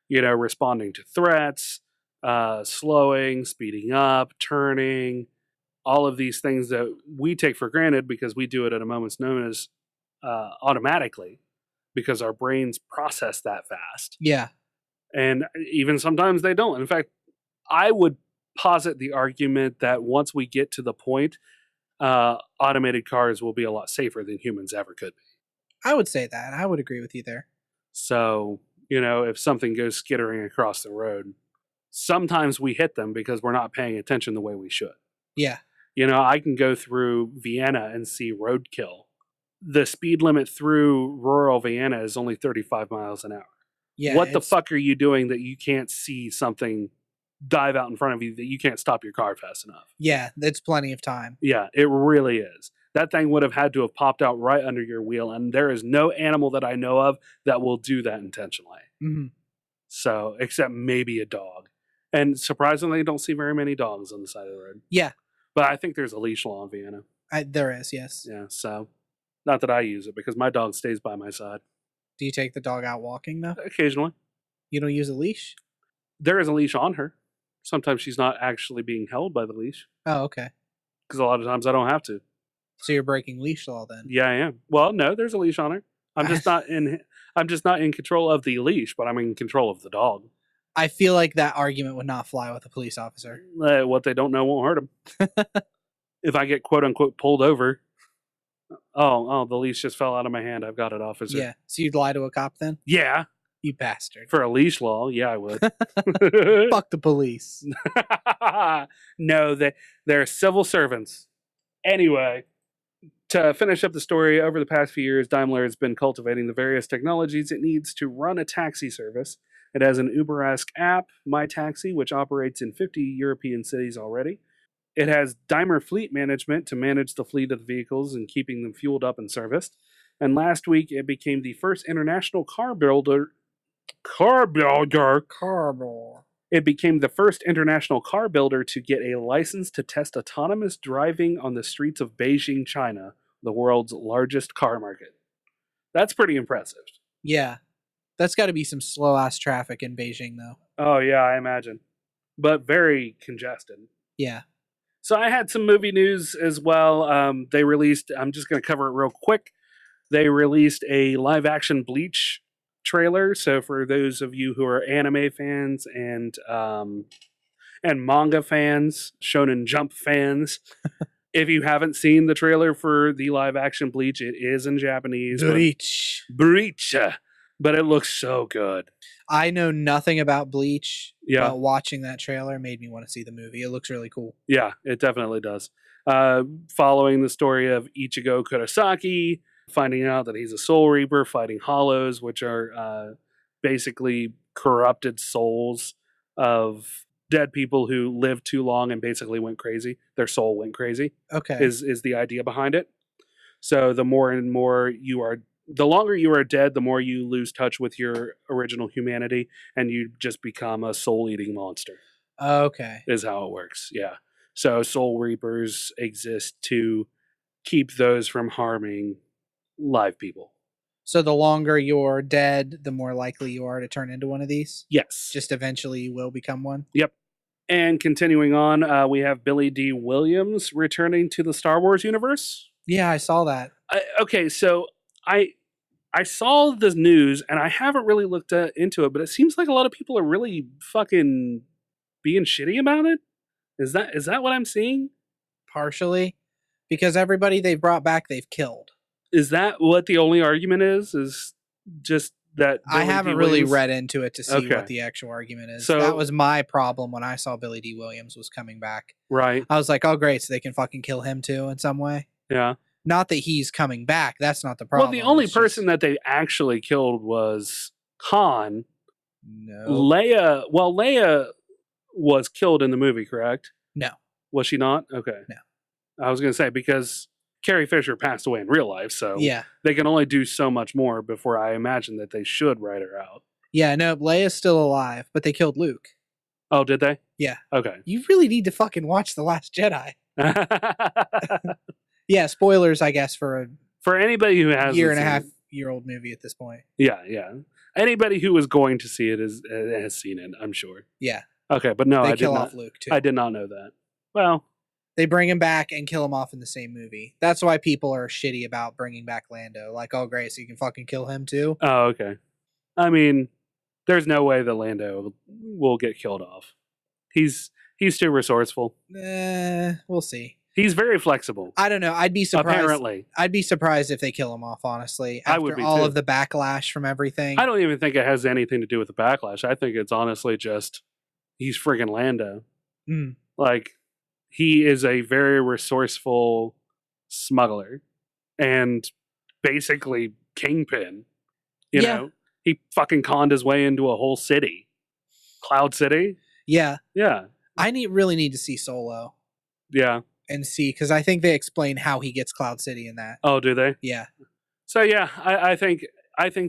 Responding to threats, slowing, speeding up, turning, all of these things that we take for granted because we do it at a moment's notice automatically because our brains process that fast. Yeah. And even sometimes they don't. In fact, I would posit the argument that once we get to the point, automated cars will be a lot safer than humans ever could be. I would say that. I would agree with you there. So, if something goes skittering across the road, sometimes we hit them because we're not paying attention the way we should. Yeah. I can go through Vienna and see roadkill. The speed limit through rural Vienna is only 35 miles an hour. Yeah. What the fuck are you doing that you can't see something dive out in front of you that you can't stop your car fast enough? Yeah, it's plenty of time. Yeah, it really is. That thing would have had to have popped out right under your wheel, and there is no animal that I know of that will do that intentionally. Mm-hmm. So, except maybe a dog. And surprisingly, you don't see very many dogs on the side of the road. Yeah. But I think there's a leash law in Vienna. There is, yes. Yeah, so not that I use it because my dog stays by my side. Do you take the dog out walking, though? Occasionally. You don't use a leash? There is a leash on her. Sometimes she's not actually being held by the leash. Oh, okay. Because a lot of times I don't have to. So you're breaking leash law then? Yeah, I am. Well, no, there's a leash on her. I'm just not in control of the leash, but I'm in control of the dog. I feel like that argument would not fly with a police officer. What they don't know won't hurt them. If I get quote unquote pulled over, oh, the leash just fell out of my hand. I've got it, officer. Yeah. So you'd lie to a cop then? Yeah. You bastard. For a leash law, yeah, I would. Fuck the police. No, they're civil servants. Anyway, to finish up the story, over the past few years, Daimler has been cultivating the various technologies it needs to run a taxi service. It has an Uber-esque app, My Taxi, which operates in 50 European cities already. It has Daimler Fleet Management to manage the fleet of the vehicles and keeping them fueled up and serviced. And last week, it became the first international car builder. It became the first international car builder to get a license to test autonomous driving on the streets of Beijing, China, the world's largest car market. That's pretty impressive. Yeah. That's got to be some slow-ass traffic in Beijing, though. Oh, yeah, I imagine. But very congested. Yeah. So I had some movie news as well. They released, I'm just going to cover it real quick. They released a live-action Bleach trailer. So for those of you who are anime fans and manga fans, Shonen Jump fans, if you haven't seen the trailer for the live-action Bleach, it is in Japanese. Bleach. But it looks so good. I know nothing about Bleach, yeah. But watching that trailer made me want to see the movie. It looks really cool. Yeah, it definitely does. Following the story of Ichigo Kurosaki, finding out that he's a Soul Reaper, fighting Hollows, which are basically corrupted souls of dead people who lived too long and basically went crazy. Their soul went crazy. Okay. Is the idea behind it. So the more and more the longer you are dead, the more you lose touch with your original humanity, and you just become a soul-eating monster. Okay. Is how it works, yeah. So Soul Reapers exist to keep those from harming live people. So the longer you're dead, the more likely you are to turn into one of these? Yes. Just eventually you will become one? Yep. And continuing on, we have Billy D. Williams returning to the Star Wars universe. Yeah, I saw that. Okay, so I saw the news, and I haven't really looked into it, but it seems like a lot of people are really fucking being shitty about it. Is that what I'm seeing? Partially. Because everybody they've brought back, they've killed. Is that what the only argument is? Is just that I haven't really read into it to see what the actual argument is. So that was my problem when I saw Billy D. Williams was coming back. Right. I was like, oh, great, so they can fucking kill him too in some way. Yeah. Not that he's coming back. That's not the problem. Well, the only person that they actually killed was Han. No. Leia. Well, Leia was killed in the movie, correct? No. Was she not? Okay. No. I was going to say, because Carrie Fisher passed away in real life, so yeah, they can only do so much more before I imagine that they should write her out. Yeah, no, Leia's still alive, but they killed Luke. Oh, did they? Yeah. Okay. You really need to fucking watch The Last Jedi. Yeah, spoilers, I guess, for a For anybody who has year and a half year old movie at this point. Yeah. Anybody who is going to see it has seen it, I'm sure. Yeah. Okay, but no, They I kill did off not. Luke, too. I did not know that. Well, They bring him back and kill him off in the same movie. That's why people are shitty about bringing back Lando. Like, oh, great, so you can fucking kill him, too? oh, okay. I mean, there's no way that Lando will get killed off. He's too resourceful. We'll see. He's very flexible. I don't know. I'd be surprised. Apparently. I'd be surprised if they kill him off, honestly. I After would be all too. of the backlash from everything. I don't even think it has anything to do with the backlash. I think it's honestly just he's friggin' Lando. Mm. Like, he is a very resourceful smuggler and basically kingpin. You Yeah. know, he fucking conned his way into a whole city. Cloud City? Yeah. Yeah. I really need to see Solo Yeah. and see, because I think they explain how he gets Cloud City in that. Oh, do they? Yeah. So yeah, I think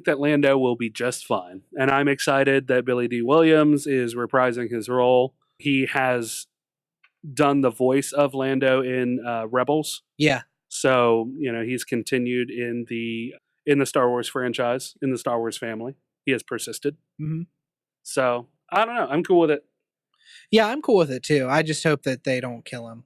that Lando will be just fine. And I'm excited that Billy D. Williams is reprising his role. He has done the voice of Lando in Rebels. Yeah. So, he's continued in the Star Wars franchise, in the Star Wars family. He has persisted. Mm-hmm. So, I don't know. I'm cool with it. Yeah, I'm cool with it too. I just hope that they don't kill him,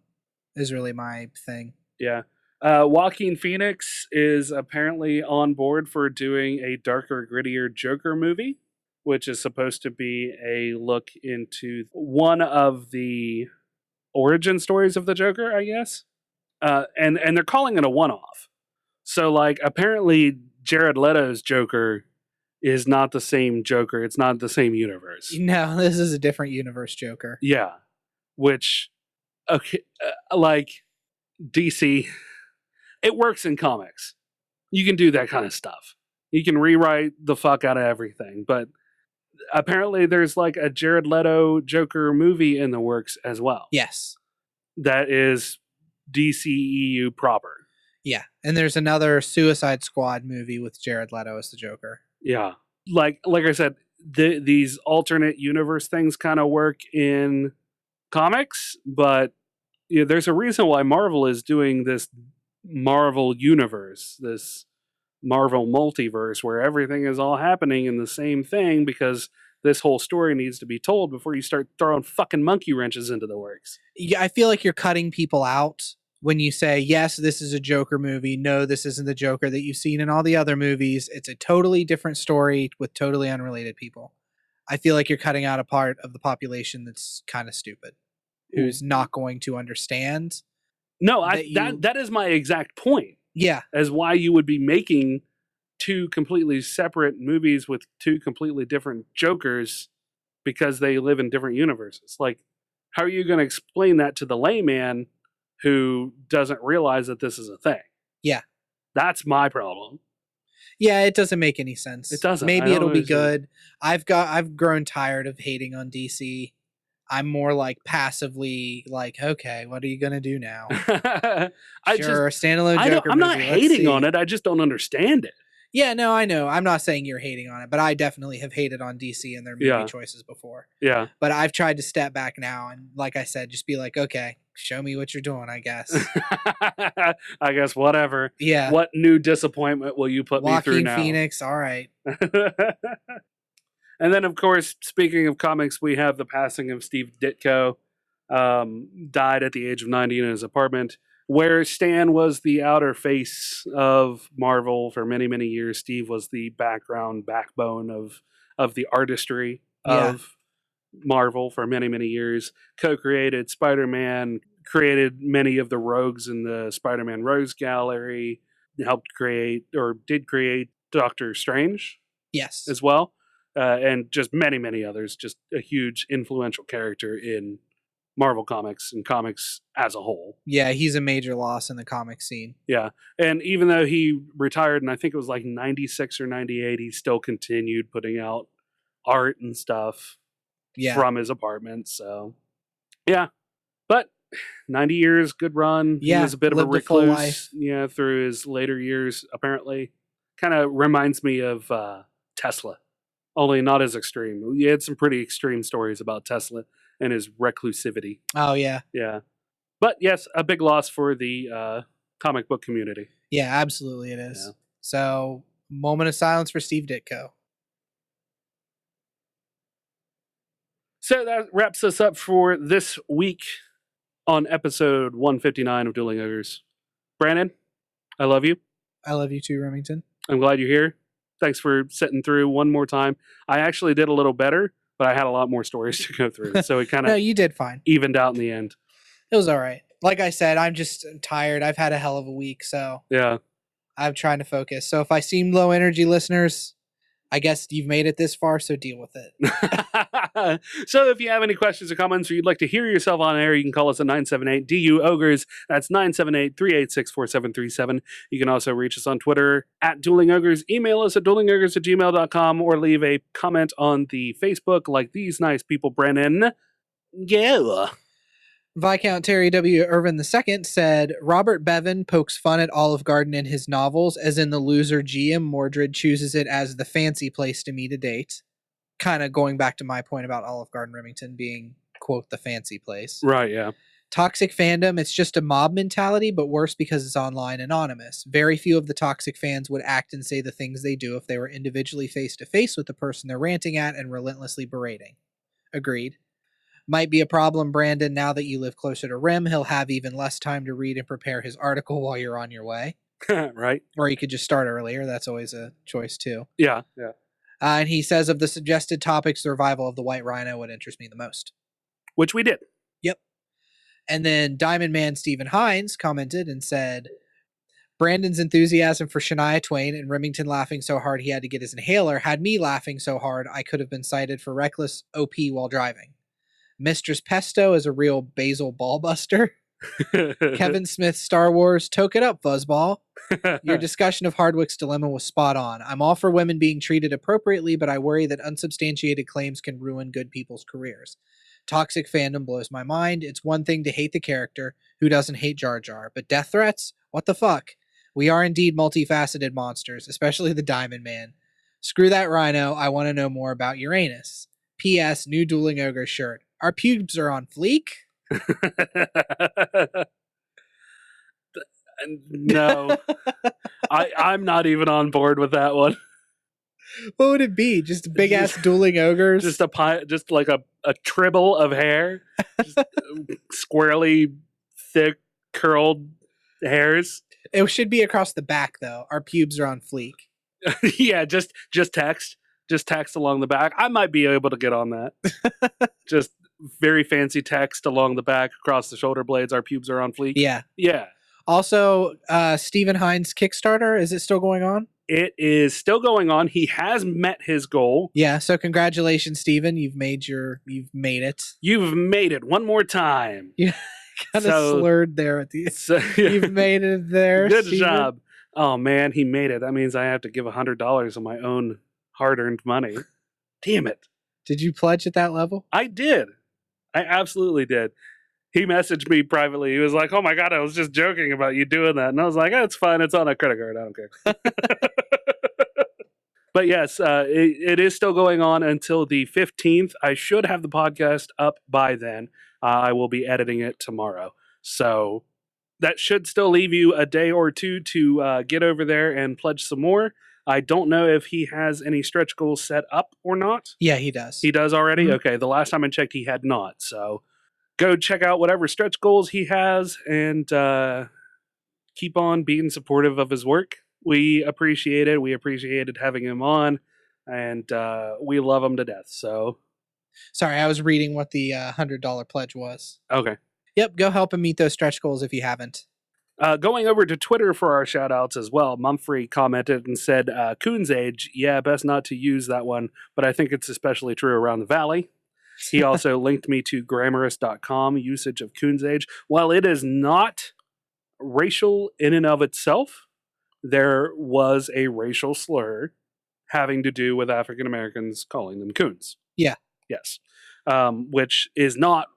is really my thing. Yeah. Joaquin Phoenix is apparently on board for doing a darker, grittier Joker movie, which is supposed to be a look into one of the origin stories of the Joker, I guess. And they're calling it a one-off. So, like, apparently Jared Leto's Joker is not the same Joker. It's not the same universe. No, this is a different universe Joker. Yeah. Which, okay, like, DC, it works in comics. You can do that kind of stuff. You can rewrite the fuck out of everything. But apparently there's, like, a Jared Leto Joker movie in the works as well. Yes. That is DCEU proper. Yeah. And there's another Suicide Squad movie with Jared Leto as the Joker. Yeah. Like I said, these alternate universe things kind of work in comics, but there's a reason why Marvel is doing this Marvel universe, this Marvel multiverse, where everything is all happening in the same thing, because this whole story needs to be told before you start throwing fucking monkey wrenches into the works. Yeah, I feel like you're cutting people out when you say, yes, this is a Joker movie. No, this isn't the Joker that you've seen in all the other movies. It's a totally different story with totally unrelated people. I feel like you're cutting out a part of the population that's kind of stupid, who's not going to understand. No, that is my exact point. Yeah. As why you would be making two completely separate movies with two completely different Jokers, because they live in different universes. Like, how are you going to explain that to the layman who doesn't realize that this is a thing? Yeah. That's my problem. Yeah, it doesn't make any sense. It doesn't. Maybe it'll be good. I've grown tired of hating on DC. I'm more like passively like, okay, what are you gonna do now? Standalone Joker. I'm not hating on it. I just don't understand it. Yeah, no, I know. I'm not saying you're hating on it, but I definitely have hated on DC and their movie choices before. Yeah. But I've tried to step back now and, like I said, just be like, okay, show me what you're doing, I guess. I guess whatever. Yeah. What new disappointment will you put me through now? Joaquin Phoenix, all right. And then, of course, speaking of comics, we have the passing of Steve Ditko. Died at the age of 90 in his apartment, where Stan was the outer face of Marvel for many, many years. Steve was the backbone of the artistry of Marvel for many, many years. Co-created Spider-Man, created many of the rogues in the Spider-Man Rogues Gallery, did create Doctor Strange. Yes. As well. And just many, many others. Just a huge influential character in Marvel Comics and comics as a whole. Yeah, he's a major loss in the comic scene. Yeah. And even though he retired, and I think it was like 96 or 98, he still continued putting out art and stuff from his apartment. So, yeah. But 90 years, good run. Yeah, he was a bit of a recluse through his later years, apparently. Kind of reminds me of Tesla. Only not as extreme. You had some pretty extreme stories about Tesla. and his reclusivity. Oh, yeah. Yeah. But yes, a big loss for the comic book community. Yeah, absolutely it is. Yeah. So, moment of silence for Steve Ditko. So that wraps us up for this week on episode 159 of Dueling Ogres. Brandon, I love you. I love you too, Remington. I'm glad you're here. Thanks for sitting through one more time. I actually did a little better, but I had a lot more stories to go through. So it kind No, of you did fine. evened out in the end. It was all right. Like I said, I'm just tired. I've had a hell of a week, so Yeah. I'm trying to focus. So if I seem low energy, listeners, I guess you've made it this far, so deal with it. So if you have any questions or comments or you'd like to hear yourself on air, you can call us at 978-DU-OGRES. That's 978-386-4737. You can also reach us on Twitter at Dueling Ogres. Email us at duelingogres@gmail.com or leave a comment on the Facebook like these nice people, Brennan. Yeah. Viscount Terry W. Irvin II said, Robert Bevan pokes fun at Olive Garden in his novels, as in the loser GM Mordred chooses it as the fancy place to meet a date. Kind of going back to my point about Olive Garden Remington being, quote, the fancy place. Right, yeah. Toxic fandom, it's just a mob mentality, but worse because it's online anonymous. Very few of the toxic fans would act and say the things they do if they were individually face-to-face with the person they're ranting at and relentlessly berating. Agreed. Might be a problem, Brandon, now that you live closer to Rim. He'll have even less time to read and prepare his article while you're on your way. Right. Or you could just start earlier. That's always a choice, too. Yeah, yeah. And he says, of the suggested topics, the revival of the White Rhino would interest me the most. Which we did. Yep. And then Diamond Man Stephen Hines commented and said, Brandon's enthusiasm for Shania Twain and Remington laughing so hard he had to get his inhaler had me laughing so hard I could have been cited for reckless OP while driving. Mistress Pesto is a real basil ballbuster. Kevin Smith's Star Wars, toke it up, Fuzzball. Your discussion of Hardwick's dilemma was spot on. I'm all for women being treated appropriately, but I worry that unsubstantiated claims can ruin good people's careers. Toxic fandom blows my mind. It's one thing to hate the character, who doesn't hate Jar Jar, but death threats? What the fuck? We are indeed multifaceted monsters, especially the Diamond Man. Screw that rhino, I want to know more about Uranus. P.S. New Dueling Ogre shirt. Our pubes are on fleek? No. I'm not even on board with that one. What would it be? Just big ass dueling ogres? Just just like a tribble of hair. Just squarely thick curled hairs. It should be across the back though. Our pubes are on fleek. Yeah, just text. Just text along the back. I might be able to get on that. Just very fancy text along the back, across the shoulder blades. Our pubes are on fleek. Yeah. Yeah. Also, Stephen Hines' Kickstarter, is it still going on? It is still going on. He has met his goal. Yeah, so congratulations, Stephen. You've made it. You've made it one more time. Yeah, kind of slurred there at the end. So, You've made it there. Good Stephen. job. Oh man, he made it. That means I have to give $100 of my own hard-earned money. Damn it. Did you pledge at that level? I did. I absolutely did. He messaged me privately. He was like, oh my God, I was just joking about you doing that. And I was like, oh, it's fine. It's on a credit card. I don't care. But yes, it is still going on until the 15th. I should have the podcast up by then. I will be editing it tomorrow. So that should still leave you a day or two to get over there and pledge some more. I don't know if he has any stretch goals set up or not. Yeah, he does. He does already? Mm-hmm. Okay, the last time I checked, he had not. So go check out whatever stretch goals he has and keep on being supportive of his work. We appreciate it. We appreciated having him on, and we love him to death. So, sorry, I was reading what the $100 pledge was. Okay. Yep, go help him meet those stretch goals if you haven't. Going over to Twitter for our shout outs as well, Mumfrey commented and said, Coon's age, yeah, best not to use that one, but I think it's especially true around the valley. He also linked me to grammarist.com usage of Coon's age. While it is not racial in and of itself, there was a racial slur having to do with African Americans calling them coons. Yeah. Yes. Which is not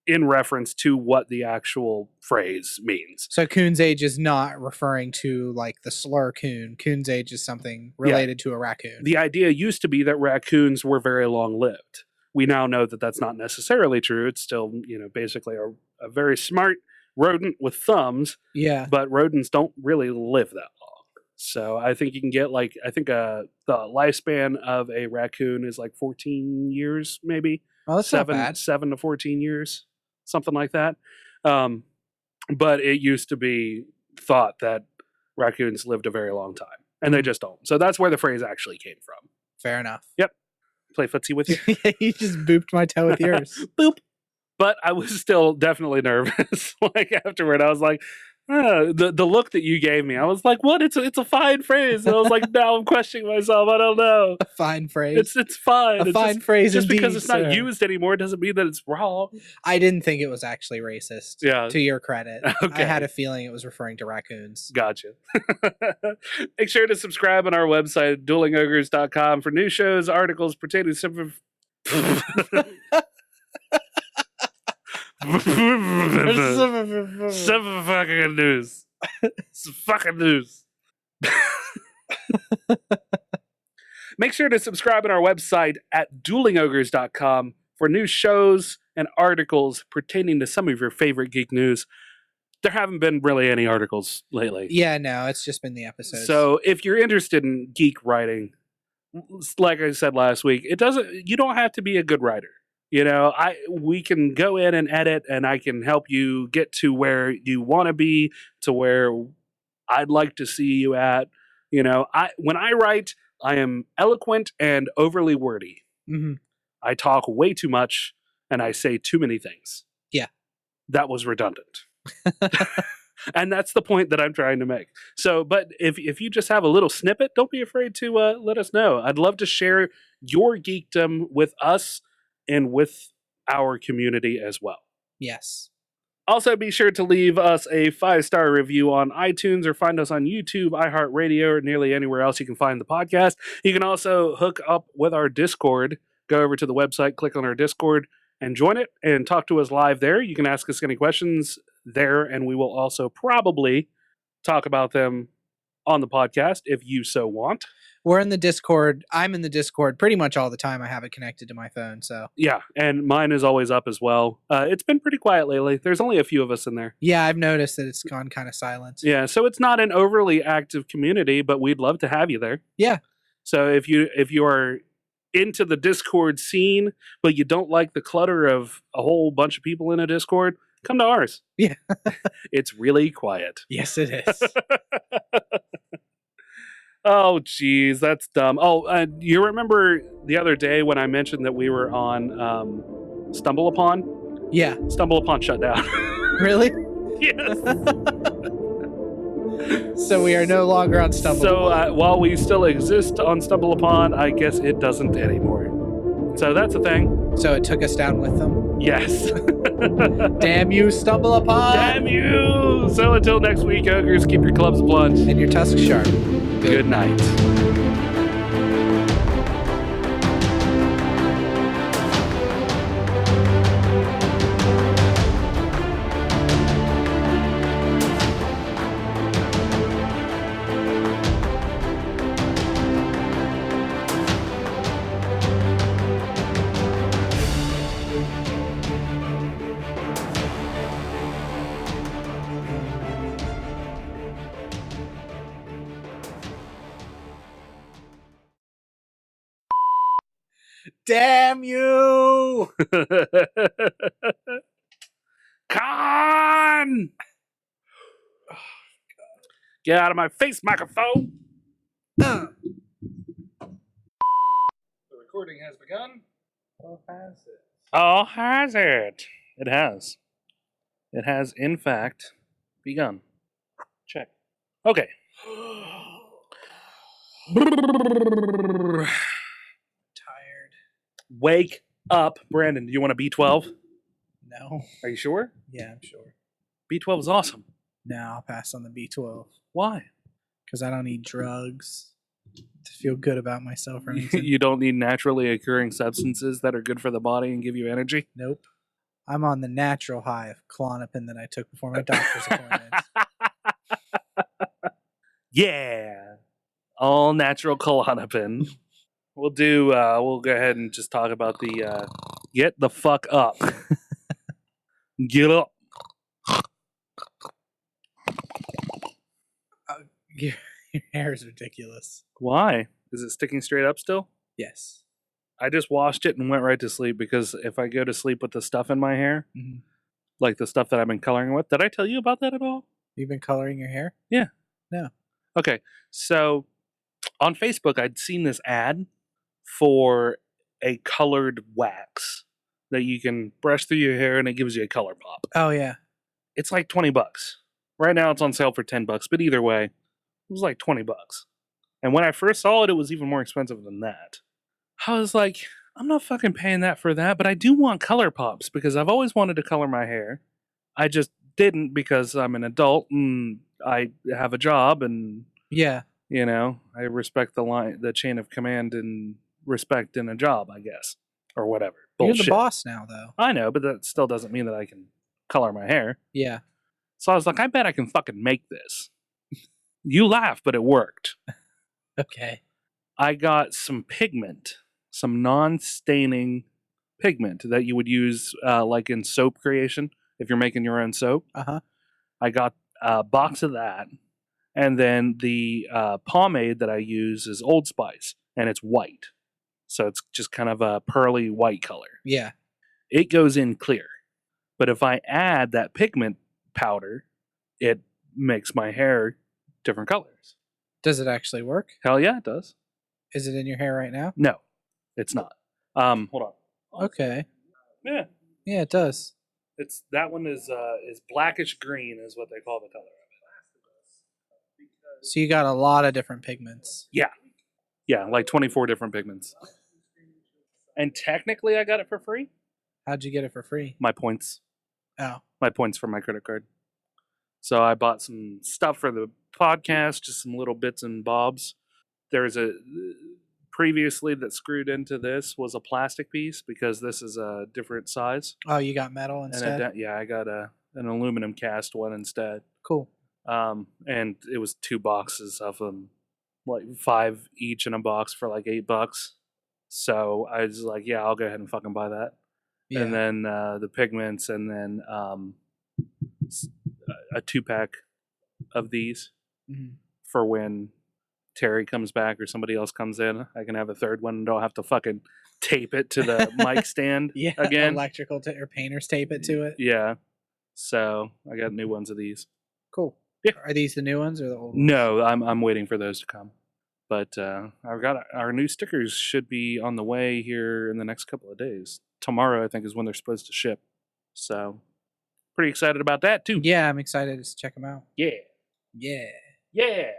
in reference to what the actual phrase means. So coon's age is not referring to like the slur coon. Coon's age is something related to a raccoon. The idea used to be that raccoons were very long-lived, we now know that that's not necessarily true. It's still, basically a very smart rodent with thumbs, Yeah. but rodents don't really live that long. So I think you can get the lifespan of a raccoon is like 14 years, maybe. Well, that's not bad. 7 to 14 years, something like that. But it used to be thought that raccoons lived a very long time, and they just don't. So that's where the phrase actually came from. Fair enough. Yep. Play footsie with you. You just booped my toe with yours. Boop. But I was still definitely nervous. Like afterward, I was like, the look that you gave me, I was like, what? It's a fine phrase. And I was like, now I'm questioning myself. I don't know. A fine phrase. It's fine. A fine phrase. Just indeed, because it's not sir. used anymore doesn't mean that it's wrong. I didn't think it was actually racist. Yeah. To your credit. Okay. I had a feeling it was referring to raccoons. Gotcha. Make sure to subscribe on our website, duelingogres.com, for new shows, articles pertaining to some fucking news. Some fucking news. Make sure to subscribe on our website at duelingogres.com for new shows and articles pertaining to some of your favorite geek news. There haven't been really any articles lately. Yeah, no, it's just been the episodes. So if you're interested in geek writing, like I said last week, you don't have to be a good writer. We can go in and edit, and I can help you get to where you want to be, to where I'd like to see you at. When I write, I am eloquent and overly wordy. Mm-hmm. I talk way too much, and I say too many things. Yeah. That was redundant. And that's the point that I'm trying to make. So, but if you just have a little snippet, don't be afraid to let us know. I'd love to share your geekdom with us and with our community as well. Yes. Also, be sure to leave us a 5-star review on iTunes, or find us on YouTube, iHeartRadio, or nearly anywhere else you can find the podcast. You can also hook up with our Discord. Go over to the website, click on our Discord, and join it, and talk to us live there. You can ask us any questions there, and we will also probably talk about them on the podcast if you so want. We're in the Discord. I'm in the Discord pretty much all the time. I have it connected to my phone, so. Yeah, and mine is always up as well. It's been pretty quiet lately. There's only a few of us in there. Yeah, I've noticed that it's gone kind of silent. Yeah, so it's not an overly active community, but we'd love to have you there. Yeah. So if you are into the Discord scene, but you don't like the clutter of a whole bunch of people in a Discord, come to ours. Yeah. It's really quiet. Yes, it is. Oh, geez, that's dumb. Oh, you remember the other day when I mentioned that we were on Stumble Upon? Yeah. Stumble Upon shut down. Really? Yes. So we are no longer on Stumble. So while we still exist on Stumble Upon, I guess it doesn't anymore. So that's a thing. So it took us down with them. Yes. Damn you, Stumble Upon! Damn you! So until next week, Ogres, keep your clubs blunt. And your tusks sharp. Good night. Damn you! Con! Get out of my face, microphone! The recording has begun. Oh, has it? Oh, has it? It has. It has, in fact, begun. Check. Okay. Tired. Wake up, Brandon. Do you want a B12? No. Are you sure? Yeah, I'm sure. B12 is awesome. No, I'll pass on the B12. Why? Because I don't need drugs to feel good about myself or anything. You don't need naturally occurring substances that are good for the body and give you energy? Nope. I'm on the natural high of Klonopin that I took before my doctor's appointment. Yeah. All natural Klonopin. We'll go ahead and just talk about the Get the fuck up. Get up. Your hair is ridiculous. Why? Is it sticking straight up still? Yes. I just washed it and went right to sleep because if I go to sleep with the stuff in my hair, Mm-hmm. like the stuff that I've been coloring with, did I tell you about that at all? You've been coloring your hair? Yeah. No. Okay. So on Facebook, I'd seen this ad for a colored wax that you can brush through your hair and it gives you a color pop. Oh, yeah. It's like $20. Right now it's on sale for $10, but either way, it was like $20. And when I first saw it, it was even more expensive than that. I was like, I'm not fucking paying that for that, but I do want color pops because I've always wanted to color my hair. I just didn't because I'm an adult and I have a job and, Yeah. you know, I respect the chain of command and respect in a job, I guess, or whatever. Bullshit. You're the boss now, though. I know, but that still doesn't mean that I can color my hair. Yeah. So I was like, I bet I can fucking make this. You laugh, but it worked. Okay. I got some pigment, some non-staining pigment that you would use like in soap creation if you're making your own soap. Uh-huh. I got a box of that. And then the pomade that I use is Old Spice, and it's white. So it's just kind of a pearly white color. Yeah. It goes in clear. But if I add that pigment powder, it makes my hair different colors. Does it actually work? Hell yeah, it does. Is it in your hair right now? No, it's not. Hold on. Okay. Yeah, Yeah, it does. it's that one is blackish green is what they call the color of So you got a lot of different pigments. it. Yeah, like 24 different pigments. And technically, I got it for free. How'd you get it for free? My points. Oh. My points for my credit card. So I bought some stuff for the podcast, just some little bits and bobs. There's a previously that screwed into this was a plastic piece because this is a different size. Oh, you got metal instead? I got an aluminum cast one instead. Cool. And it was 2 boxes of them, like 5 each in a box for like $8. So I was like, yeah, I'll go ahead and fucking buy that. Yeah. And then the pigments, and then a 2-pack of these for when Terry comes back or somebody else comes in. I can have a third one and don't have to fucking tape it to the mic stand Yeah. again. Electrical or painters tape it to it. Yeah. So I got new ones of these. Cool. Yeah. Are these the new ones or the old ones? No, I'm waiting for those to come. But I've got our new stickers should be on the way here in the next couple of days. Tomorrow, I think, is when they're supposed to ship. So pretty excited about that too. Yeah, I'm excited to check them out. Yeah. Yeah. Yeah.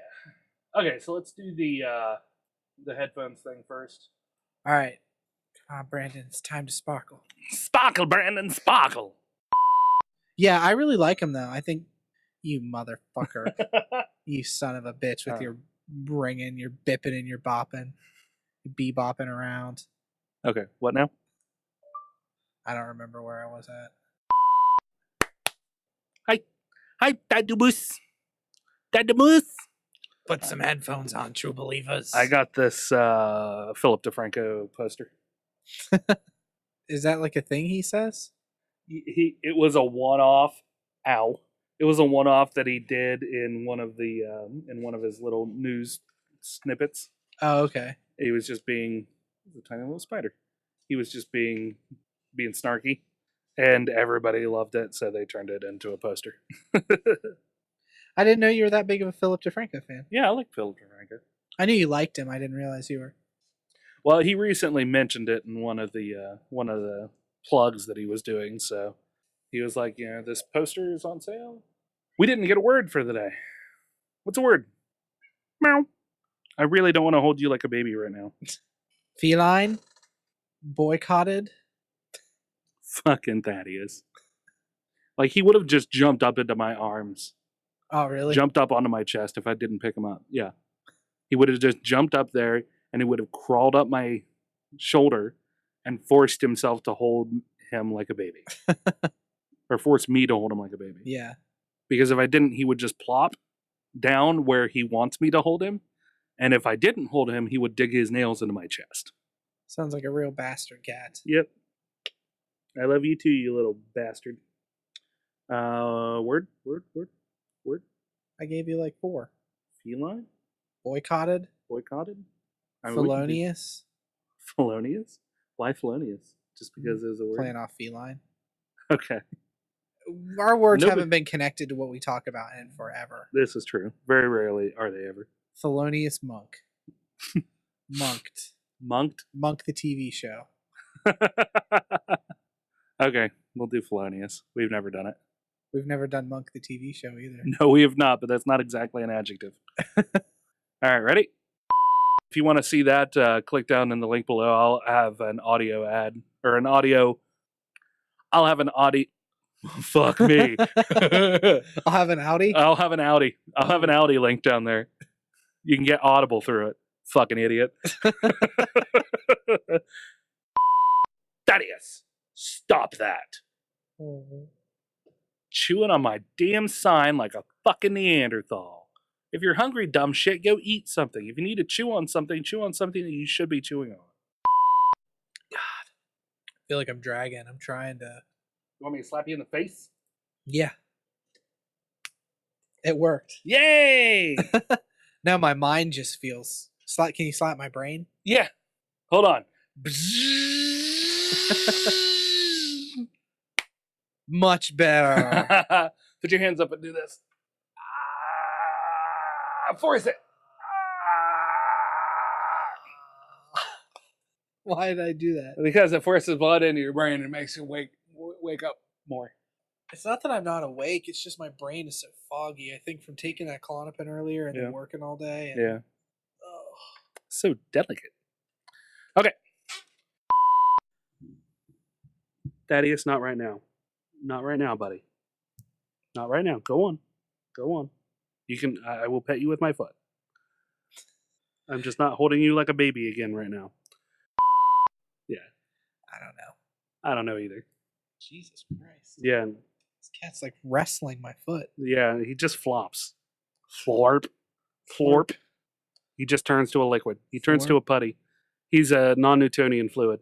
Okay, so let's do the headphones thing first. All right. Come on, Brandon. It's time to sparkle. Sparkle, Brandon, sparkle. Yeah, I really like them, though. I think you motherfucker. You son of a bitch with your ringing, your bipping and your bopping. You bebopping around. Okay, what now? I don't remember where I was at. Hi, Dadumus. Dadumus. Put some headphones on, true believers. I got this Philip DeFranco poster. Is that like a thing he says? It was a one-off. Ow! It was a one-off that he did in one of his little news snippets. Oh, okay. He was just being a tiny little spider. He was just being snarky, and everybody loved it, so they turned it into a poster. I didn't know you were that big of a Philip DeFranco fan. Yeah, I like Philip DeFranco. I knew you liked him. I didn't realize you were. Well, he recently mentioned it in one of the plugs that he was doing, so he was like, this poster is on sale. We didn't get a word for the day. What's a word? Meow. I really don't want to hold you like a baby right now. Feline? Boycotted? Fucking Thaddeus. Like, he would have just jumped up into my arms. Oh, really? Jumped up onto my chest if I didn't pick him up. Yeah. He would have just jumped up there, and he would have crawled up my shoulder and forced himself to hold him like a baby. Or forced me to hold him like a baby. Yeah. Because if I didn't, he would just plop down where he wants me to hold him. And if I didn't hold him, he would dig his nails into my chest. Sounds like a real bastard cat. Yep. I love you too, you little bastard. Word. I gave you like 4. Feline? Boycotted. Boycotted? Felonious. Felonious? Why felonious? Just because there's a word? Playing off feline. Okay. Our words haven't been connected to what we talk about in forever. This is true. Very rarely are they ever. Felonious monk. Monked. Monked? Monk the TV show. Okay, we'll do felonious. We've never done it. We've never done Monk the TV show either. No, we have not, but that's not exactly an adjective. All right, ready? If you want to see that, click down in the link below. I'll have an audio ad, or an audio. I'll have an audio. Fuck me. I'll have an Audi. I'll have an Audi. I'll have an Audi link down there. You can get Audible through it. Fucking idiot. Thaddeus, stop that. Chewing on my damn sign like a fucking Neanderthal. If you're hungry, dumb shit, go eat something. If you need to chew on something that you should be chewing on. God. I feel like I'm dragging. I'm trying to. You want me to slap you in the face? Yeah. It worked. Yay! Now my mind just feels. Can you slap my brain? Yeah. Hold on. Much better. Put your hands up and do this. Force it. Why did I do that? Because it forces blood into your brain and makes you wake up more. It's not that I'm not awake. It's just my brain is so foggy. I think from taking that Klonopin earlier and then working all day. And, yeah. So delicate. Okay. Thaddeus, not right now. Not right now, buddy. Not right now. Go on. Go on. You can. I will pet you with my foot. I'm just not holding you like a baby again right now. Yeah. I don't know. I don't know either. Jesus Christ. Yeah. This cat's like wrestling my foot. Yeah, he just flops. Florp. Florp. He just turns to a liquid. He turns to a putty. He's a non-Newtonian fluid.